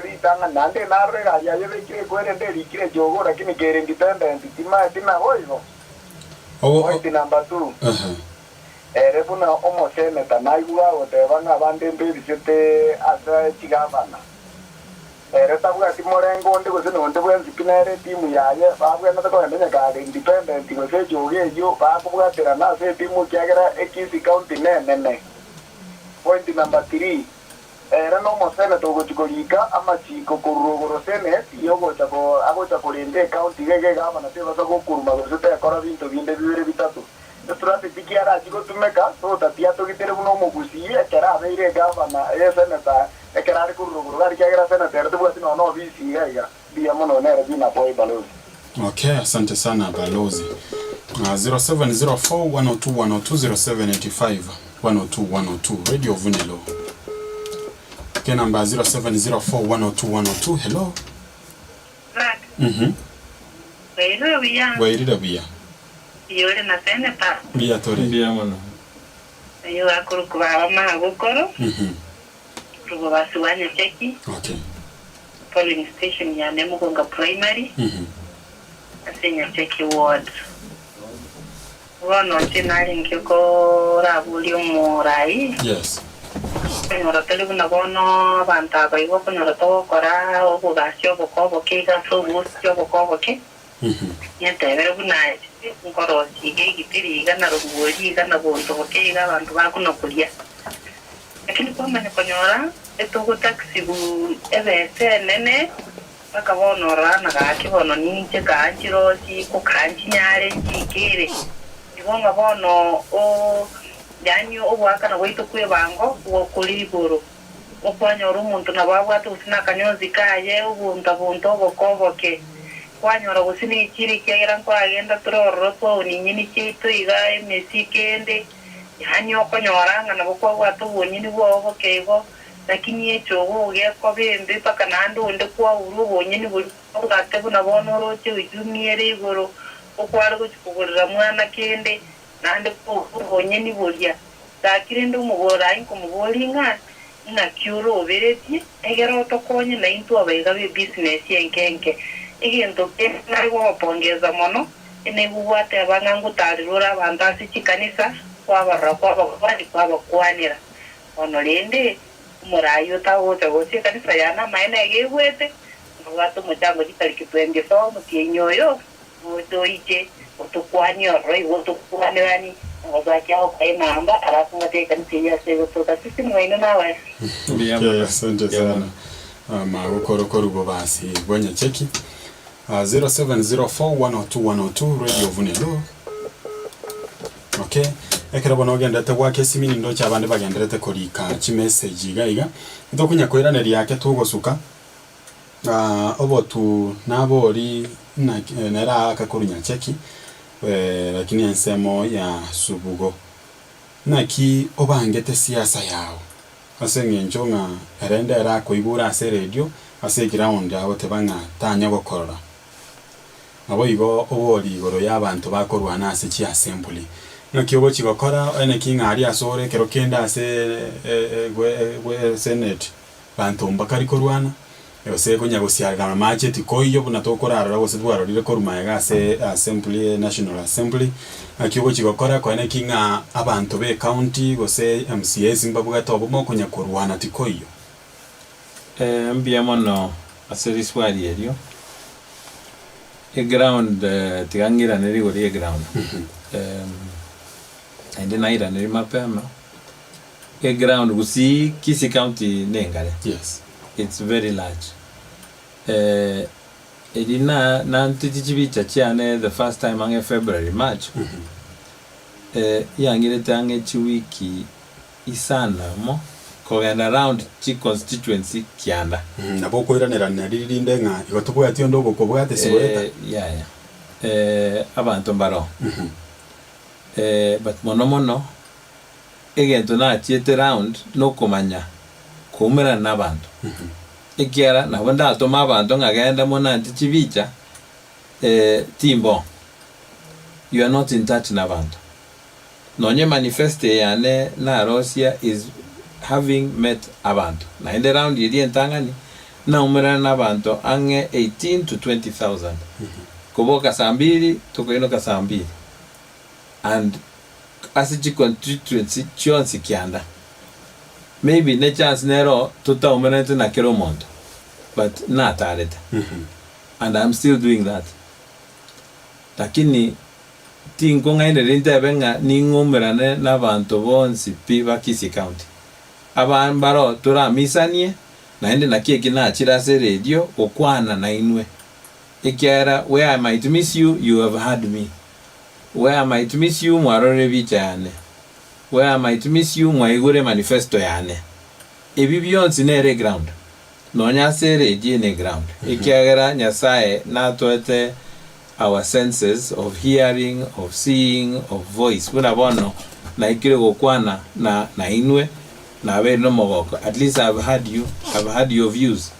Ri tanga nande narore ga ya yebe kire kwere nderi kire jogo lakini kere independent tima hoyo. Oh number 2. Rebuna omo seneta naigua oteva ngabande mbiri sete asa chigavana. Reta buga timorengo ndi gusino ndi bwenzi kinere timu yaye babwe na ko ndenya ka independent go se joge yo ba ko buga tera na se timu kyagera Kisii county nene. Point number 3. Era no mo sena to go chikolika ama chiko kurugoro senate yogo chako ago chakolende county gege gama na se baso go kuruma go se te akora vinto vinde vivere vitatu. Estrate tikiara chiko tumeka so tatia to gitere uno mogusi ekera abeire gama na senata ekerari kuruguru gari kyagera senata to bwati no visi gaiga bia mono nere bina boy balozi. Okay, asante sana balozi. 0704102102 0785102102 Radio Vunelo. Okay, number 0704102102. Hello. Wairida bia. Yore na seneta. Bia tori. Bia mono. Yo akuru kwa mama gukoro. Rugo basuanya cheki. Okay. Polling station ya Nemugonga primary. Asenya cheki ward. Wono tinali nkiko rabuli umurai. Yes. Nyoro tele na bono banta ba iwo nyoro to kora obugasyo bokobo kega so busyo bokobo ke. Nyatebere bunaye nkoro sige gitiri gana ruguri gana bonto bokega abantu bakuno kulia. Lakini kwa mane konyora eto taxi bu ebese nene bakabono rana ga kibono ninje ganjiro si ko kanjinyare njikere. Ibonga bono o yanyo obwaka na wito kwe bango wo kuliboro okwanyora omuntu nababwate gusina akanyonzi kaye obuntabunta obokoboke kwanyora gusina ikiri kiagera nkwagenda turororo twauninyi kitu iga emesi kende yani okonyoranga nabo kwabwate obonyini bwobokeigo lakini echo ogeko bembe paka nandi onde kwa uru obonyini buri bwate buna bono roche ujumiere igoro okwari gukugurira mwana kende nandi obonyini buria takirinde umugora inko mugoringa na kyuro oberetie egero tokonye na into abaiga be business yenkenke igento narigo pongeza mono ene bubwate abanga ngutarirura abantasi chikanisa kwabarra kwabakwanira ono lende murayo tawote goche kanisa yana maena egewete ngwato mujango dikaliki 24 mutienyoyo otoije otukwanyo roi otukwanirani ngazakao kai namba arafu ngate kanisa ya sego toka sisi mwaino nawe asante sana maukoro basi bwanya cheki 0704102102 radio Vuna. Okay, ekera bono gendete gwake simini ndo cyabande bagenderete kurika chi message gaiga itokunya kwiraneri yake tugosuka obotu nabori na nera akakurunya cheki lakini ensemo ya subugo naki obangete siasa yao asenge njonga erende era koibura ase radio ase ground abo tebanga tanya gokorora abo igo obori igoro y'abantu bakorwana ase chi assembly nakyobo chigokora ene kingari asore kero kenda ase senate bantu mbakari korwana yose kunya gusiarira mache tikoyo buna tokorara gose twarorire korumaega ase assembly national assembly nakyobo chigokora ko ene kinga abantu be county gose MCAs mbabuga tobo mo kunya korwana tikoyo mbia mono ase riswari elio ground tigangira neri gori ground and then I ran mapema a ground Kisii Kisii County nengale. Yes, it's very large. Edina nantitichibicha chiane the first time ange February March. Yangire tange chiwiki isana mo kogenda around chi constituency kianda. Nabo koiranira naririnde nga igotubwa ati ndo bokobwate siboreta. Abantu mbaro. But mono egento na chiete round no komanya kumera nabantu ikiara na wanda atoma abantu ngagenda mona ntichibicha timbo you are not in touch nabantu nonye manifeste yane na Russia is having met abantu na in the round yedi entangani na umera nabantu ange 18 to 20,000 kuboka sambiri tukoino kasambiri and as a constituency chionsi kianda maybe ne chance nero tuta umenete na kero mondo but not added and I'm still doing that lakini tingo ngaine rinte benga ningomerane na bantu bonsi piva Kisii County abambaro tura misanie na ende na kieki na chira se radio okwana na inwe ikiara where I might miss you, you have had me. Where I might miss you, mwarore bicha yane. Where I might miss you, mwaigure manifesto yane. Ebi beyond nere ground. Nonya sere jene ground. Ikiagera nyasaye na tuete our senses of hearing, of seeing, of voice. Kuna bono na ikire gokwana na inwe na we no mogoko. At least I've heard you. I've heard your views.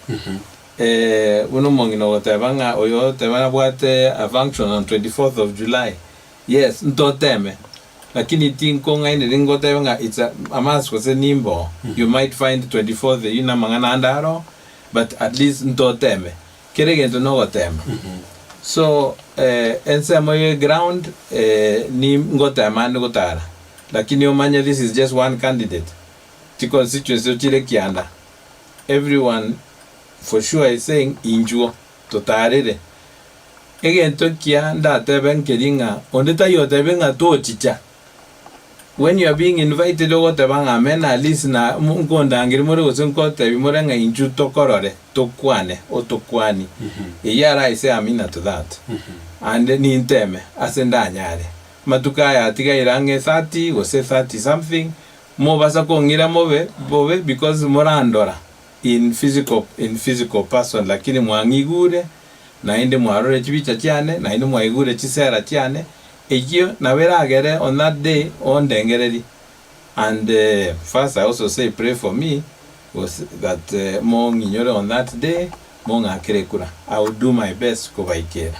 Uno mongino wotebanga oyo tebana bwate a function on 24th of July. Yes, ntoteme. Lakini tinko ngaine ringo tebanga it's a amasko se nimbo. You might find 24th yuna mangana andaro, but at least ntoteme. Kerege nto no woteme. So ense moye ground ni ngotema ngotara. Lakini omanya this is just one candidate. The constituency chile kianda. Everyone for sure is saying injuo totarere. Again tokia nda teben kedinga ondeta yo tebenga to chicha. When you are being invited over tebanga mena listen mungonda ngiri more osunko tebi more nga inju tokorore tokwane o tokwani. Yara I say amina to that. And ni inteme asenda nyare. Matuka ya tiga irange 30 or say 30 something mo basa kongira bobe because morandora in physical person, lakini mwangigure nainde mwarore chibicha cyane nainde mwayigure chisera cyane ekyo naberagere on that day on dengereri. And first I also say pray for me was that mo nginyore on that day mo ngakire kura. I will do my best kubaikera.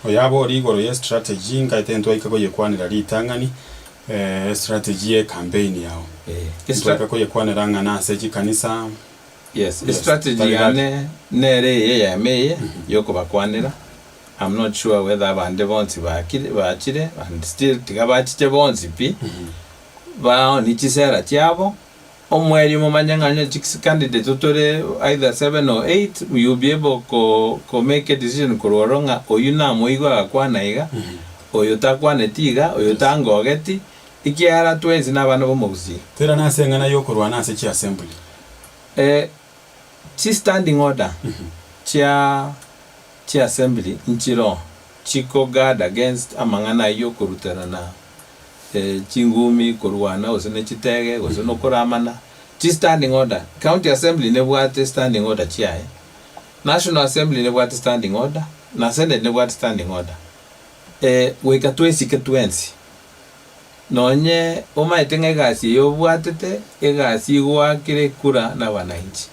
Oyabo rigoro ye strategy ngaitento ikako yekwanira litangani strategy ye campaign yao. Ikako yekwanira ngana seji kanisa. Yes, strategy yane nere ye ya meye yoko bakwanira. I'm not sure whether abande bonsi bakire and still tigabachite bonsi pi. Ba ni chisera cyabo omweri mu manyanganya chix candidate utore either 7 or 8 you'll be able to make a decision kuroronga oyuna moigo akwana iga oyotakwane tiga oyotangogeti ikiara twezi nabana bomuzi tera nasengana yokorwa nase chi assembly chi standing order chi assembly nchiro chiko guard against amangana yokoruterana chingumi kurwana osene chitege osene kuramana chi standing order. County assembly ne bwate standing order chiae, national assembly ne bwate standing order, na senate ne bwate standing order. Weka twesi ketwensi nonye omaitenga egasi yo bwatete egasi gwakire kura na wananchi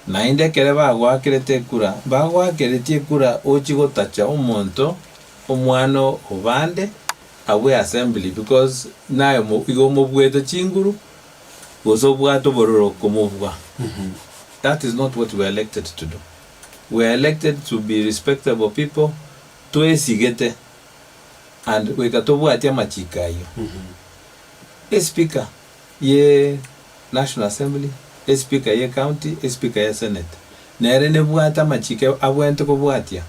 nainde kere bagwakirete kura bagwakiretie kura ochigotacha omonto omwano obande awe assembly because nayo igo mobwete chinguru gozo bwato bororo komobwa. That is not what we are elected to do. We are elected to be respectable people to esigete and we katobwatia machika yo. A speaker ye national assembly, a speaker ye county, a speaker ye senate nere ne bwata machika abwente ko bwatia.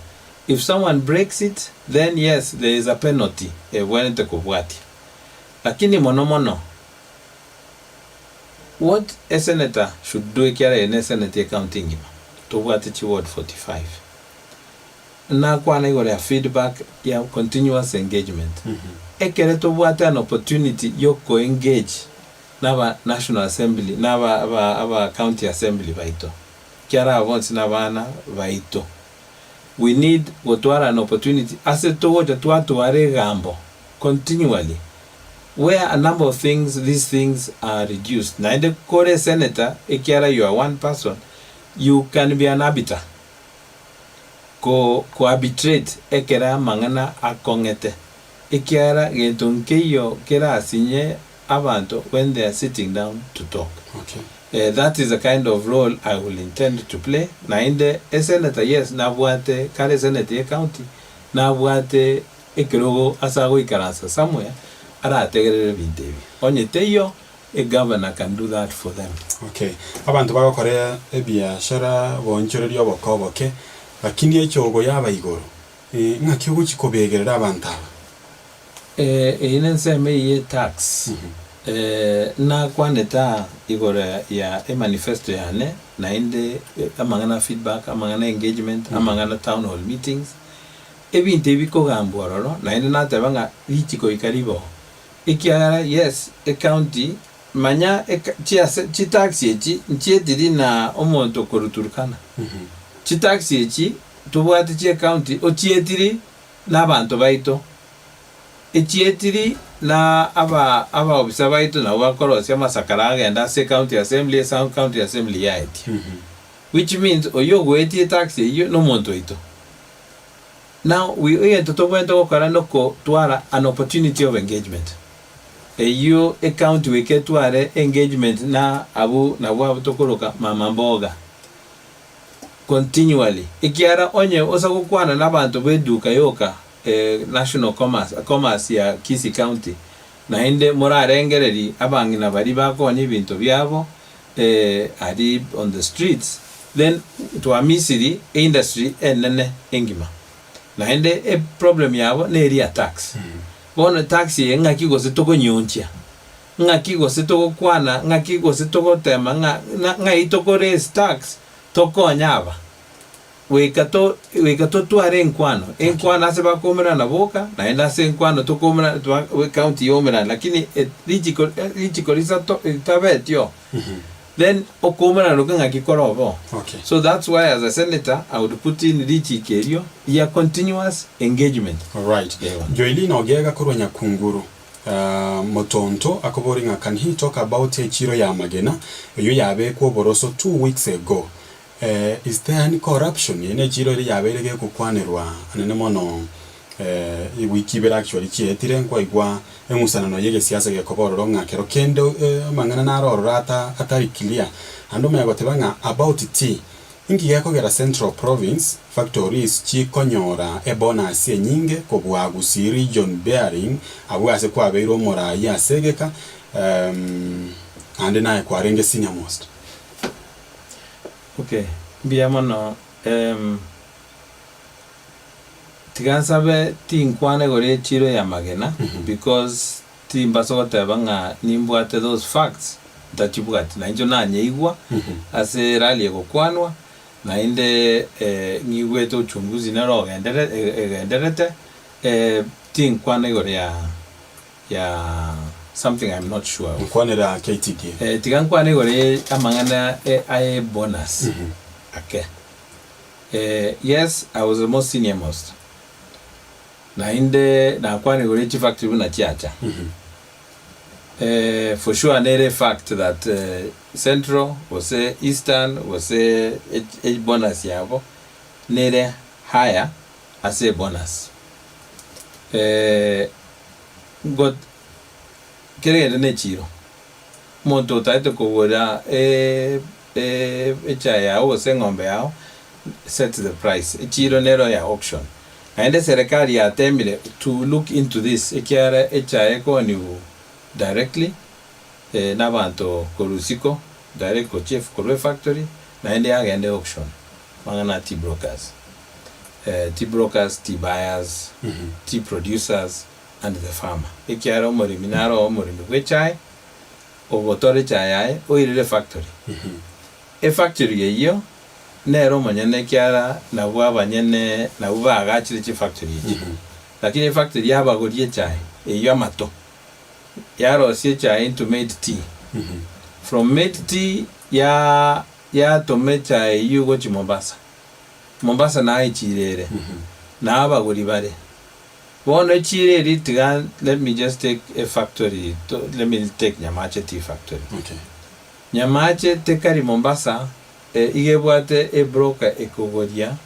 If someone breaks it, then yes, there is a penalty. Lakini mono. What a senator should do in a senate accounting to what ward 45. Na kwana igore feedback ya continuous engagement. Ekere to what an opportunity yoko engage naba national assembly, naba county assembly baito. Kiara wants nabana baito. We need an opportunity as a to gambo continually, where a number of things, these things are reduced. Now, in the core senator, you are one person, you can be an arbiter. Coarbitrate ekera mangana akongete. Ekiara getunkeyo kera asinye abantu when they are sitting down to talk. Okay. That is the kind of role I will intend to play. Na inde senator yes na bwate kare senate county na bwate ekirogo asago ikaransa somewhere ara tegerere bintebi. Onyeteyo a governor can do that for them. Okay. Abantu bagakore ebiashara bonchoreri obokoboke lakini echogo yaba igoro. Ngakyo chikobegerera abantu aba. Inenseme ye tax. Na kwaneta igore ya manifesto yane na inde amangana feedback amangana engagement amangana town hall meetings ebinte biko gambororo na inde natabanga lichiko ikaribo ikiara yes a county manya chi taxi echi nchietiri na omonto koruturukana chi taxi echi tubwate chi county ochietiri na bantu baito echietiri na aba obisa baito na wakorosia masakara agenda se county assembly sound county assembly yaeti which means oyogo eti taxi yo no monto ito. Now we to wento karano ko twara an opportunity of engagement you a county we ke tware engagement na abu na wa tokoroka mama mboga continually ikiara onye osakukwana na bantu beduka yoka national commerce ya Kisii County na inde morarengereri abangina bari bakonye ibintu byabo ari on the streets then to a misiri industry enene engima na inde a problem yabo ne area tax bona tax ye ngakigo setoko nyonchia ngakigo setoko kwana ngakigo setoko tema nga itoko raise tax toko nyaba wekato tware enkwano ase bakomera na boka naenda ase enkwano tokomera county yomera lakini lichiko tabetio then okomera nukenga kikorobo. So that's why as a senator I would put in richi kerio ya continuous engagement. All right. Joeli no gega kurwanya kunguru. Motonto akoboringa, can he talk about chiro ya magena yo yabe ko boroso 2 weeks ago? Is there any corruption yene chiro yaberege kukwanirwa anene mono wikibera actually chietire nkwa igwa engusana no yege siasa ge kobororo ngakero kendo mangana na rorata atari clear ando me agotebanga about tea ingi yako gera Central Province factories chi konyora bonus nyinge kobwa gusi region bearing abwase kwa beiro mora ya segeka ande na kwa renge senior most. Okay, biamono tigansabe tinkwane gore chiro ya magena because timbaso tabanga nimbwate those facts that you got na injo na nyeigwa ase rally gokwanwa na inde ngigweto uchunguzi na roga enderete tinkwane gore ya something I'm not sure. Nkwanera KTD. Tigankwane gore amangana a bonus. Okay. Yes, I was the most senior most. Na inde na kwane gore chief factory na chiacha. For sure nere fact that Central was Eastern was a bonus yabo nere higher as a bonus. Got kere ne chiro monto taito kogora chaya o sengombe yao set the price chiro nero ya auction aende serikali ya temile to look into this ekiara chaya ko ni directly na banto korusiko direct ko chief korwe factory naende agende auction mangana tea brokers tea buyers tea producers and the farmer. Ekiara omorimi naro omorimi gwechai ogotore chai oirire factory. E factory yeyo nero manyane kiara na bwa nyene na uba agachire chi factory yeyo. Lakini factory yaba gorie chai eyo amato. Yaro sie chai into made tea. From made tea ya to make chai yugo chi Mombasa. Mombasa na ichirere. Na aba goribare. Let me just take a factory. Let me take Nyamache Tea Factory. Okay. Nyamache tekari Mombasa igebwate e broker ekogoria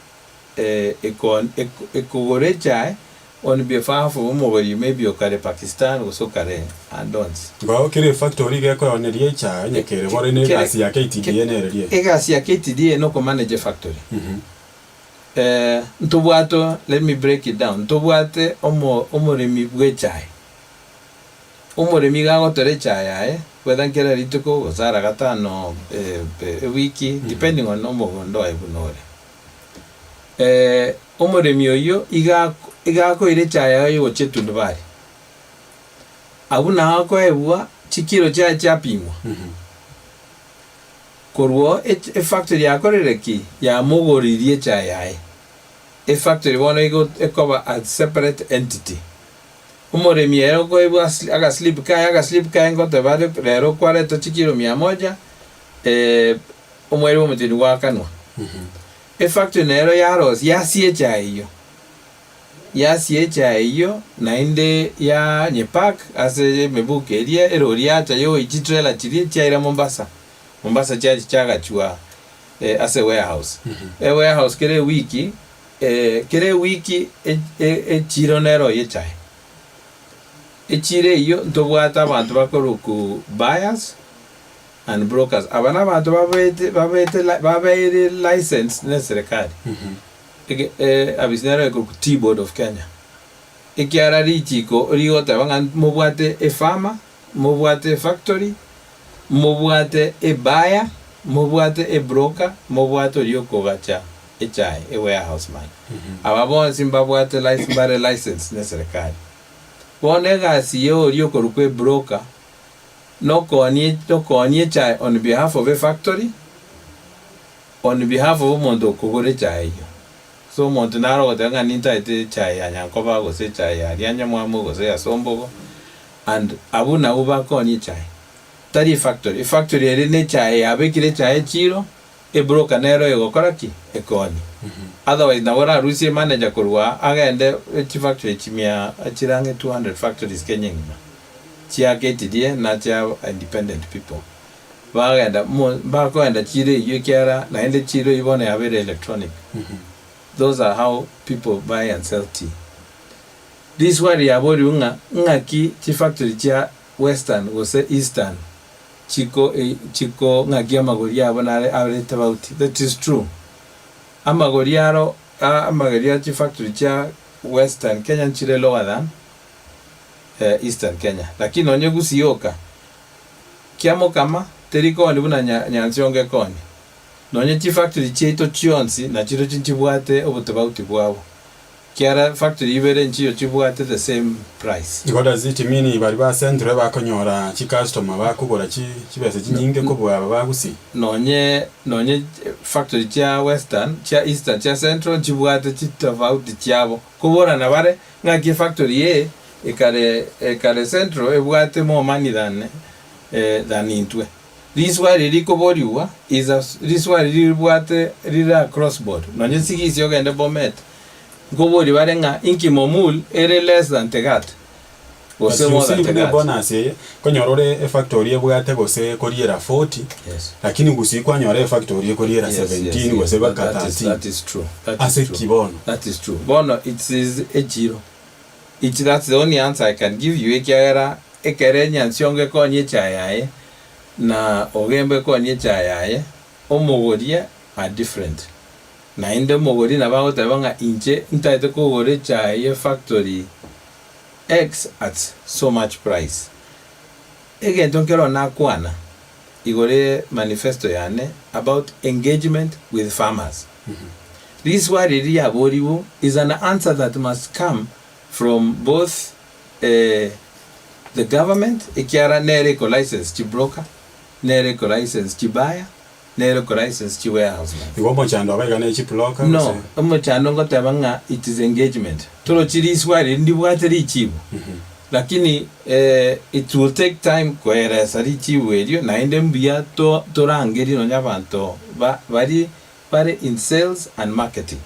ekogore chai on behalf of umogori maybe okare Pakistan or so kare andons. Ba kire factory ge ko onerie chai nyekere bore ne gasi ya KTD enerie. E gasi ya KTD no ko manage factory. Ntobwato, let me break it down. Ntobwate omoremi bwechai. Omoremi gagotore chai whether nkera rituko gozara gatano wiki depending on omogondo ebunore. Omoremi oyo igako ire chai ayo gochetu ndbari. Abuna hako ebwa chikiro cha pimwa. Korwo e factory yakorereki ya mogoririe chai a factory one ego cover a separate entity. Umoremi ero go aga sleep kai ngote bado rero 40 chikiro 100 umweri mutini wakanwa. E factory nero yaros ya chai yo na inde ya nyepak ase mebuke eria eroria cha yo ichitrela chiri chaira Mombasa chaga chua as a warehouse. A warehouse kere wiki chiro nero ye chai. Chire yo ntobwata abantu bakoruku buyers and brokers. Abana abantu babete license ne serikali. Abisnero ko Tea Board of Kenya. Ikiara richiko rigota bangan mobwate e farmer, mobwate factory, mobwate e buyer, mobwate e broker, mobwate ryoko gacha e chai e warehouse man. Ababo simbabwate license ne serikali. Bonega CEO ryoko rukwe broker no konye chai on behalf of a factory on behalf of omonto kogore chai so omonto naro gotanga nintaite chai ya nyankoba gose chai ya Nyamwamu gose ya Sombogo and abuna uba konyi chai tari factory eri ne chai abekire chai chiro e broker nero egokoraki ekoni otherwise na wara rusie manager kurwa agende chi factory chimia achirange 200 factories Kenya ngima chia ketidie na chia independent people bagenda bakoenda chiro yukiara na ende chiro ibone abere electronic those are how people buy and sell tea. This wari yabori unga ki chi factory chia western gose eastern chiko ngagia magoria abonare abrete bauti. That is true. Amagoriaro amagoria chi factory chia western Kenya chile lower than eastern Kenya. Lakini onye gusioka kiamo kama teriko ni buna nyansionge koni. Nonye chi factory cheto chionsi na chiro chinchibwate obutabauti bwabo. Kiara factory ibere nchiyo chibwate the same price. What does it mean bari ba centre bakonyora chi customer bakugora chi chibese chinyinge ko bwaba bagusi? Nonye factory cha western, cha eastern, cha central chibwate chitavauti chabo. Kubora na bare ngaki factory ekare central ebwate more money than intwe. This why riliko boriwa is this why ribwate rira cross board. Nonye sigisi yogende Bomet. Gobori barenga inki momul ere less than tegat. Gose more than tegat. Bonus ye konyorore factory ebwate gose koriera 40. Yes. Lakini gusi kwanyore factory koriera 17 gose bakata 30. That is true. That is true. Bono it is ejiro. That's the only answer I can give you. Ekere nyansionge konye chayaye na ogembe konye chayaye omogorie are different. Na inde mogori na bago tabanga inche ntaite kogore chayaye factory X at so much price. Again, don't get on nakwana. Igore manifesto yane about engagement with farmers. This word is an answer that must come from both the government, ikiara nere ko license chi broker, nere ko license chi buyer, nere ko license chi warehouse man. Iwo mochando abaga ne chi broker? No, mochando ngotabanga it is engagement. Tolo chiri swari ndi bwateri chibu. Lakini it will take time kwera sari chibu elio na ende mbia torangeri no nyabanto bari in sales and marketing.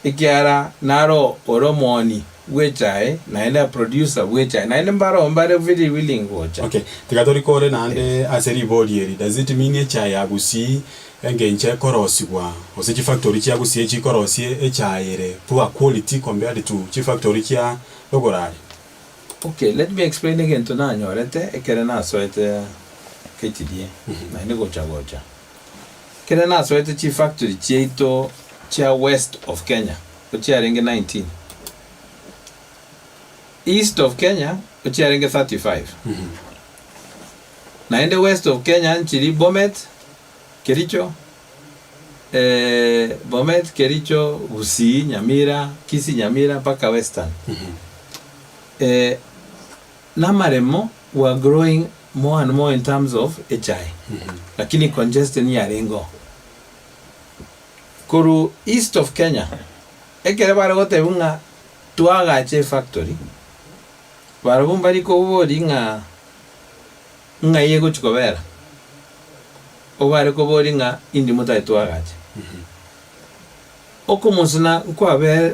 Ikiara naro oromoni wechae na enda producer wechae na enda mbare very willing watcha. Okay, tigatori kore na ande aseri bodieri. Does it mean chai agusi engenche korosibwa ose chi factory chi agusi chi korosi echaere poor quality compared to chi factory chia logorari? Okay, let me explain again to na nyorete ekerena soete ketidie na nego chagocha. Kerena soete chi factory chi ito chia west of Kenya, chia renge 19. East of Kenya, chia renge 35. Na ende west of Kenya nchiri Bomet, Kericho, Bomet, Kericho, Kisii, Nyamira, Kisii, Nyamira, paka western. Namaremo were growing more and more in terms of HI. Lakini congestion ya rengo. Kuru east of Kenya, ekere baragote bunga tuaga che factory. Barabumba liko ubori nga yego chukobera. Obare ko bori nga indi mutai tuaga che. Okumusuna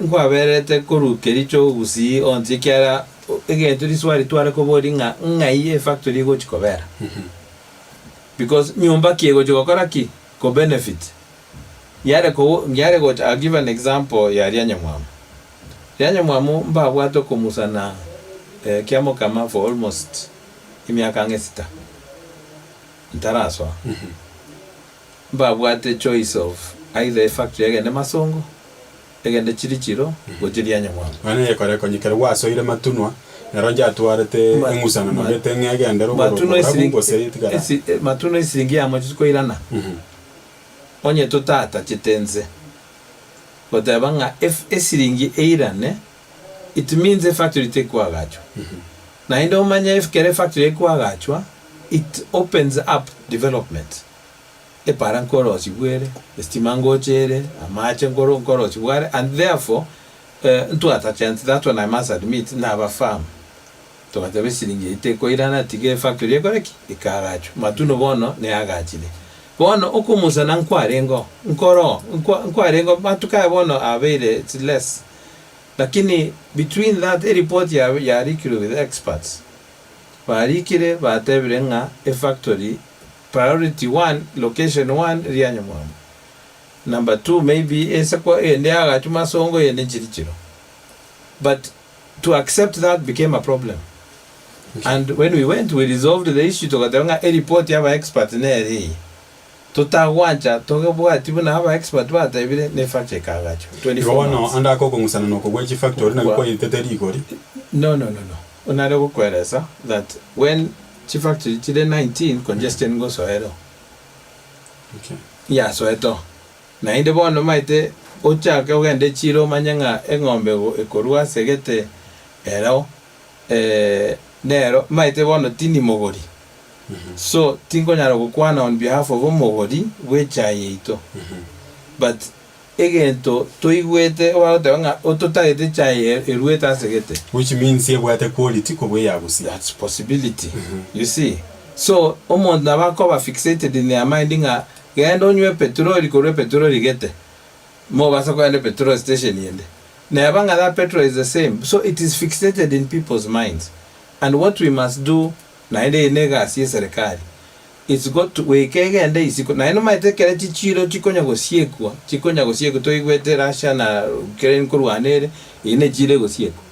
nkwaberete kuru Kericho Kisii onti kera egento riswari tware ko bori nga ye factory go chukobera. Because nyumba kiego chukokora ki ko benefit. Yare go, I'll give an example ya Nyamwamu. Nyamwamu mba wato kumusana kiamo kama for almost imiaka ngesita. Ntaraswa. Mba wate choice of either factory agende Masongo, agende Chirichiro, gojiri Nyamwamu. Wane yekore konyikere waso ile matunwa. Naronja tuarete engusana no bete ngegende rugoro. Matuno isiringi amochiko irana. Onye tutata chitenze. Kotabanga if esiringi eirane, it means a factory take wagacho. Na indo manya if kere factory kwa gachwa, it opens up development. para nkoro sibwere estima ngochere amache nkoro sibware, and therefore ntu ata chance that one I must admit na aba farm to katabe silingi iteko irana tige factory ekoreki ikagacho matuno bono ne agachile bono okumusa na nkwarengo nkwarengo matuka bono abere it's less, lakini between that a report ya rikiro with experts barikire batebirenga a factory priority 1 location 1 rianyamwamo, number 2 maybe esakwa ende agacho masongo yene chirichiro, but to accept that became a problem. Okay. And when we went, we resolved the issue to get a report ya expert neri tutagwanja tokebwati buna aba expert bata ibire ne fact check agacho 24 no anda ko ngusana no ko factory na ko iteteri gori no unare ko kweresa that when chief factory chile 19 congestion go soero. Okay, yeah, soeto na inde bono maite ochake ogende chiro manyanga engombe ekorua segete ero nero maite bono tini mogori. So tingo nyaro kukwana on behalf of omogori wecha yeito. But again to igwete wanga ototagete chai erueta segete, which means ye wete quality ko we yagusi. That's possibility. You see, so omo na bako ba fixated in their mind nga gendo nywe petrol ko petrol igete mo basa ko ende petrol station yende na banga that petrol is the same, so it is fixated in people's minds. And what we must do na ende nega si serikali, it's got to we kege ende isiko na eno maite kere chichiro chikonya gosiekwa to igwete rasha na keren kurwanere ine chire gosiekwa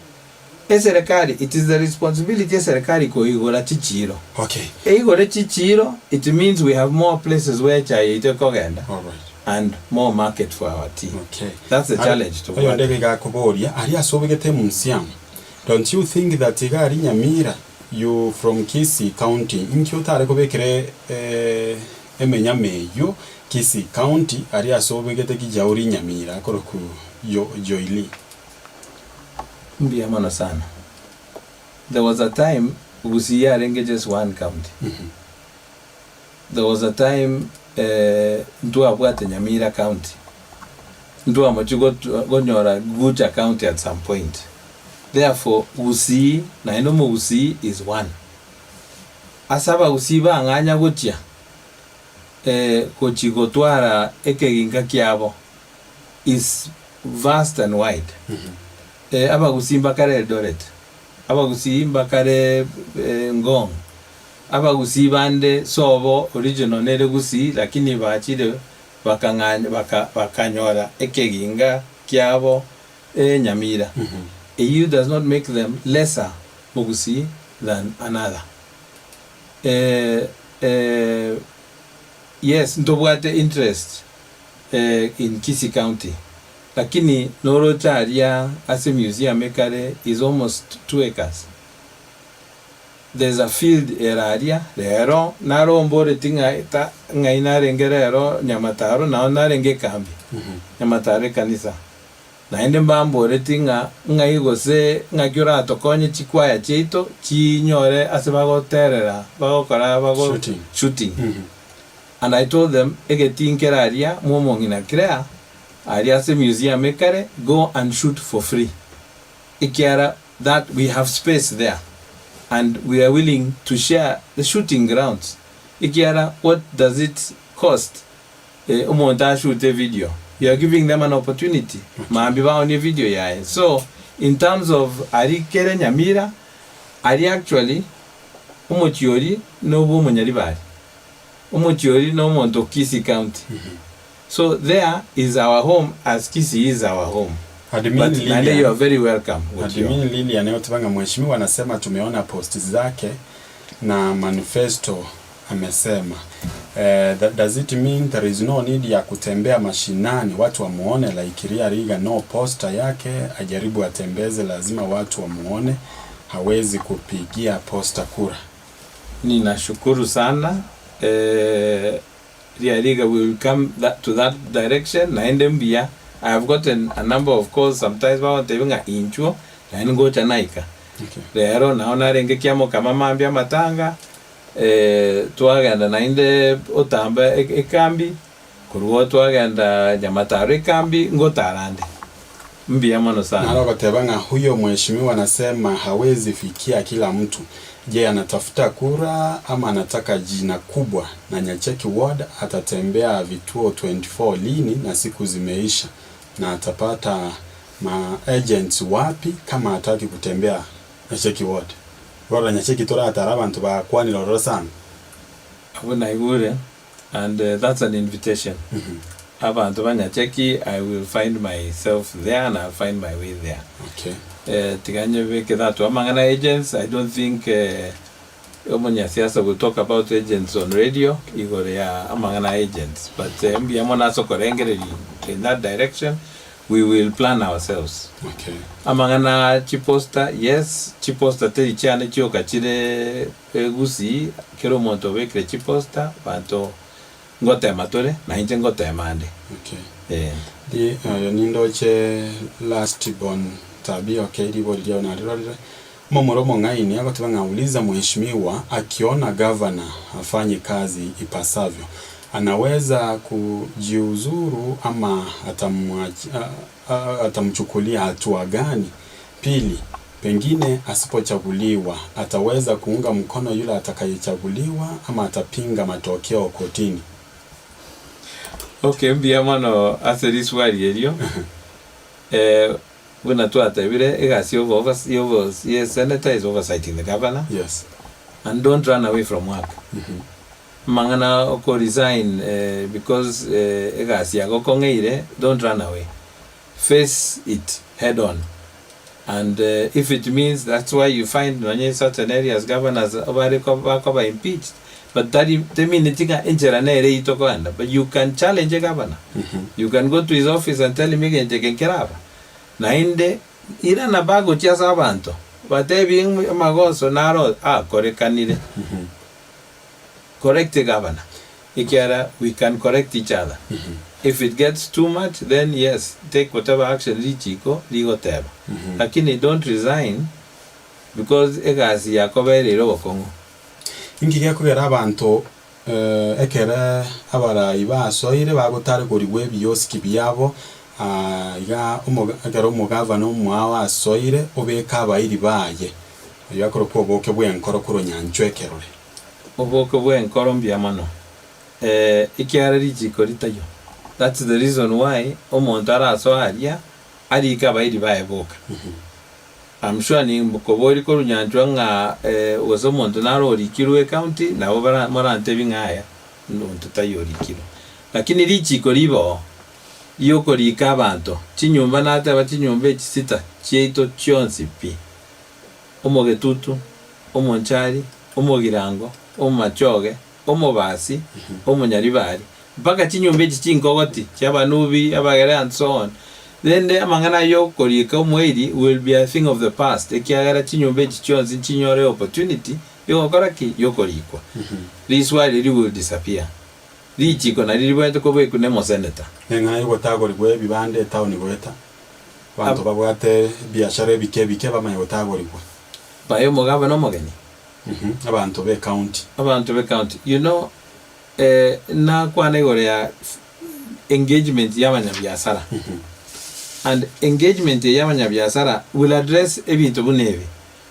serikali. It is the responsibility serikali ko igora chichiro. Okay, igora chichiro, it means we have more places where chai ite kogenda. All right, and more market for our tea. Okay, that's the challenge to what ari asobegete munsiam. Don't you think that igari Nyamira, you from Kisii County, inkyotare kubekere emenya meyo Kisii County ari asobegete kijauri Nyamira koroku joili mbia mana sana. There was a time Kisii engages one county. There was a time ndu abwate Nyamira County, ndu amachugo gonyora Guja County at some point. Therefore Kisii na enomo Kisii is one. Asaba Kisii ba nganya gotia kochigotwara ekeginga kiabo is vast and wide. Aba Kisii mbakare Eldoret, aba Kisii mbakare Ngong, aba Kisii bande Sobo original nere Kisii, lakini bachide bakanyora ekeginga kiabo Nyamira. EU does not make them lesser Kisii than another. Yes, ntobwate interest in Kisii County, lakini noro charia as a museum mekare is almost 2 acres. There's a field area lero naro mbore tinga ita ngaina rengerero Nyamataro na onarenge kambi. Nyamatare kanisa na ende mbambore tinga ngaigose ngagyura tokonye chikwaya cheito chinyore asebagoterera bagokora shooting. And I told them egetinkera aria momongina krea aria se museum mekare go and shoot for free. Ikiara that we have space there and we are willing to share the shooting grounds. Ikiara, what does it cost? Umonta shoot a video. You are giving them an opportunity. Maambiba on a video yae. So in terms of ari kere Nyamira, ari actually umochiori no bo monyaribari. Umochiori no monto Kisii County. So there is our home as Kisii is our home. But you are very welcome. Admin Lili anayotubanga mheshimiwa anasema tumeona post zake na manifesto amesema does it mean there is no need ya kutembea mashinani watu wamuone like Riga no poster yake ajaribu atembeze, lazima watu wamuone, hawezi kupigia poster kura. Ninashukuru sana. Riga will come to that direction na endembia. I have gotten a number of calls sometimes about tebinga inchuo na ngocha naika. Lero naona renge kiamo kama mambia matanga twagenda nainde otamba ekambi kuruo twagenda Nyamataro ekambi ngotarande mbia mono sana. Nalo katebanga huyo mheshimiwa anasema hawezi fikia kila mtu. Je, anatafuta kura ama anataka jina kubwa? Na Nyacheki ward atatembea vituo 24 lini na siku zimeisha, na atapata agents wapi kama hataki kutembea Nyacheki ward? Wala Nyacheki tora atara abantu bakwani loro sana. Abuna igure, and that's an invitation. Abantu banyacheki, I will find myself there and I'll find my way there. Okay. Tiganye veke that amangana agents. I don't think Omonya siasa will talk about agents on radio. Igore ya amangana agents, but mbi amona so korengere in that direction. We will plan ourselves. Okay. Amangana chiposta, yes, chiposta teri chane chioka chile gusi kero monto vekre chiposta banto ngote matore na inje ngote mande. Okay. Di nindoche last born tabi okay di bodi ya unalilole momoromo ngaini yako tibanga uliza mheshimiwa akiona governor afanye kazi ipasavyo anaweza kujiuzuru ama atamchukulia hatua gani? Pili, pengine asipochaguliwa ataweza kuunga mkono yule atakayechaguliwa ama atapinga matokeo kotini? Okay, mbia mano aseri swali elio. Vuna tu atabire egasi yes, senator is oversighting the governor. Yes. And don't run away from work. Mangana oko resign because egasi yago kongeire, don't run away. Face it head on. And if it means, that's why you find when certain areas governors are impeached. But that means but you can challenge a governor. You can go to his office and tell him again taken care of. Nainde ira na bago chia sabanto. But they being magoso naro correct correct the governor. Ikiara, we can correct each other. If it gets too much, then yes, take whatever action ligo teba. Lakini don't resign because egasi yakobere ro kongo. Ingiye kugera abantu ekere abarayi basoire bagotare kurigwe biyosiki byabo ya agaro umugavana umwawa asoire obeka abayiri baye yakoro ko boke bwenkoro kuro nyanchwekerore oboke bwenkoro mbya mano ikyara rijiko ritayo. That's the reason why omuntu araso aria arika abayiri baye boka. I'm sure ni mukobori ko runyanjwa nga wazo muntu narori kirwe county na obara morante bingaya muntu tayori kiro. Lakini rijiko ribo yoko rika abantu chinyumba nata bachinyumba echisita chieito chionsi pi omogetutu omonchari omogirango omachoge omobasi omonyaribari mpaka chinyumba echichinkogoti chabanubi abagere and so on. Then the amangana yoko rika omweri will be a thing of the past. Ekiagara chinyumba echichionsi chinyore opportunity yoko koraki yoko rikwa. This why it will disappear. Rijiko na liribwete ko bwe kunemo senator. Enga yuko tagorigwe bibande town gweta. Bantu babwate biashara bike bamaye tagorigwe. Bayo mugaba no mugeni. Abantu be county. Abantu be county. You know na kwane gore ya engagement y'abanyabyasara. And engagement y'abanyabyasara will address ebintu bunebi.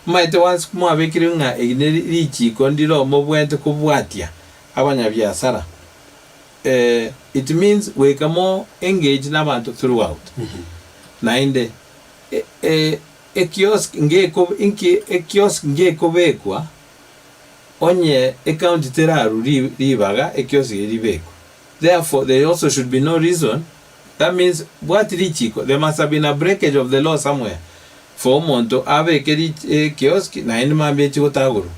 Maite once mwabekire nga rijiko ndiro mobwete kubwatia abanyabyasara. It means we can more engage n'abantu throughout. Nainde kiosk ngeko bekwa onye account teraru ribaga kiosk ribekwa. Therefore there also should be no reason. That means what richiko there must have been a breakage of the law somewhere for monto abe kiosk na inma be chikotaguru.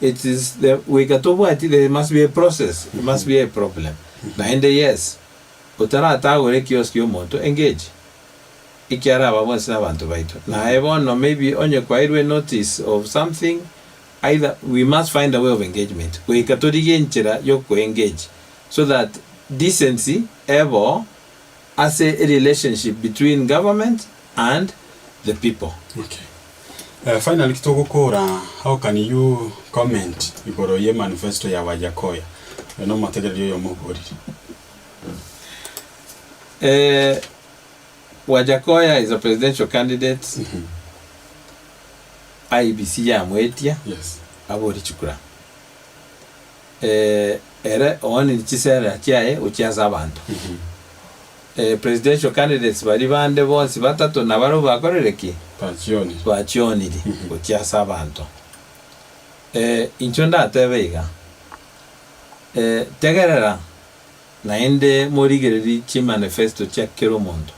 It is the we got there must be a process. There must be a problem. Naende yes. Utara tagore kiosk yomonto engage. Ikiara babonse n'abantu baito. Na ebono maybe onye kwairwe notice of something, either we must find a way of engagement. We katorige nchira yoko engage so that decency ever as a relationship between government and the people. Okay. Finally kitogokora, how can you comment igoro ye manifesto ya Wajakoya? No mategererio yo mugori. Wajakoya is a presidential candidate. IBC ya mwetia. Yes. Abori chukura. Ere oni chisera chiae uchiaza abantu. Presidential candidates bari bande bonsi batatu nabaro bakorereki. Twachioniri uchiaza abantu. Inchonda atebeiga. Tegerera naende morigereri chi manifesto cha kero mondo.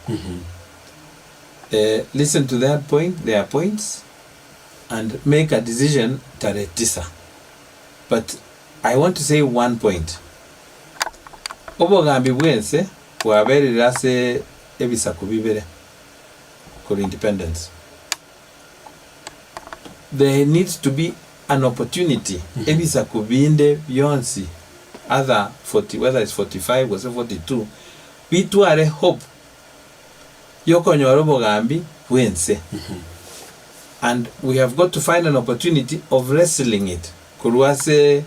Listen to their points and make a decision taretisa. But I want to say one point. Obogambi bwense waberi rase ebisa kubibere for independence. There needs to be an opportunity. Ebisa kubinde beyonce other 40, whether it's 45 or 42. Bitu are hope. Yoko nyoro bogambi bwense. And we have got to find an opportunity of wrestling it. Kuruase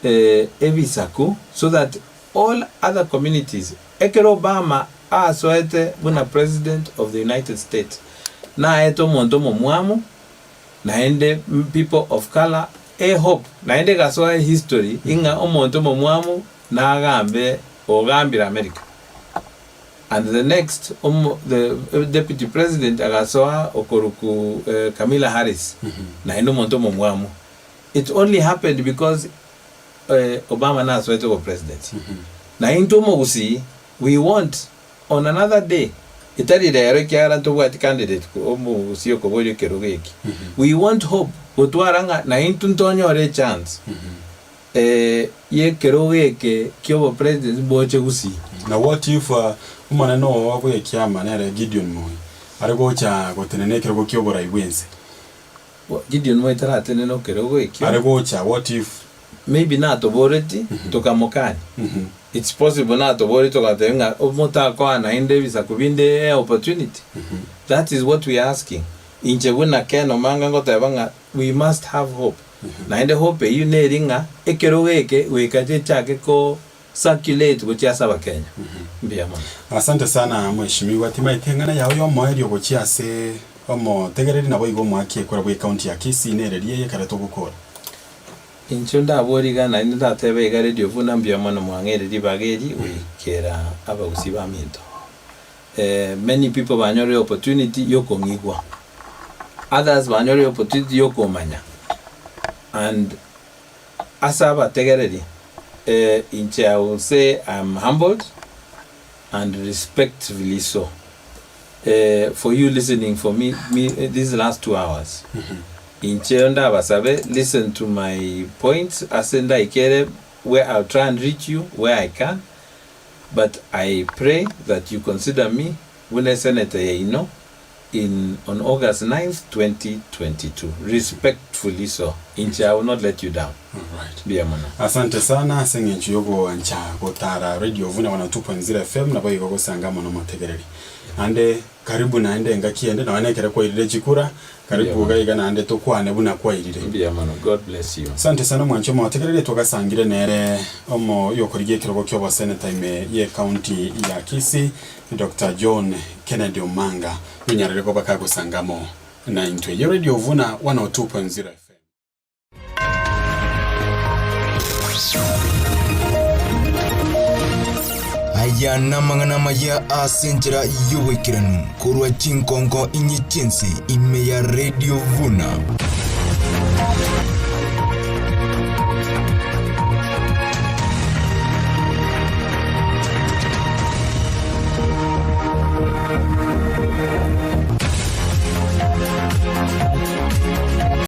ebisaku, so that all other communities, Ekero Obama asoete Vuna president of the United States. Na eto mondomo muamu, naende people of color, hope, naende gasoa history, inga omondomo muamu, na agambe, ogambira America. And the next, the deputy president agasoa okoruku Kamala Harris, naende mondomo muamu. It only happened because Obama na aswete wa president. Na intomo gusi, we want on another day. Itali daero kiara nto wati candidate ko omo usio ko boyo kerogeki. We want hope. Otwaranga na intuntonyo ore chance. Ye kerogeke kyobo president boche gusi. Na what if umana no wako ye kiama na Gideon Moi. Arego cha gotenene kerogo kyobo raiwense. Gideon Moi tara teneno kerogeki. Arego cha what if maybe na toboreti tokamokani. It's possible na tobori tokatenga omota kwa na inde bisa kubinde opportunity. That is what we are asking. Inche Vuna keno manga ngotebanga, we must have hope. Na inde hope you neringa ekeroweke wekaje chake ko circulate gochiasa ba Kenya. Mbia mwana. Asante sana mheshimiwa Tima itengana yawe yo moerio gochiase omo tegereri nabo igo mwaki ekora bwe county ya Kisii nereriye karato gukora. Inchonda aboriga na inda tebe igare dio Vuna mbia mwana mwangere dibageri wikera abagusiba minto. Many people banyore opportunity yoko ngigwa. Others banyore opportunity yoko manya. And asaba tegereri inche I will say I'm humbled and respectfully so for you listening for me these last 2 hours. Inche onda basabe listen to my points asenda ikere where I'll try and reach you where I can, but I pray that you consider me Vuna Senator on August 9th 2022 respectfully so. Inche I will not let you down. Alright. Bia mwana. Asante sana sengenchi yogo ancha gotara radio Vuna 102.0 FM na bayigo gosangamo no mategereri. Ande karibu na ende ngakiende na wanekere kwa ilile chikura karibu gaiga na ande tokwane Vuna kwa ilile. Bia mwana. God bless you. Asante sana mwancho mategereri tugasangire nere omo yokorigie kirogo kyobo senator ime ye county ya Kisii Dr. John Kennedy Omanga unyarere ko baka gosangamo na intwe ye radio Vuna 102.0 FM. Aya namangana maya asenjera yuwekiranu kurwa chinkonko inyichense ime ya radio Vuna.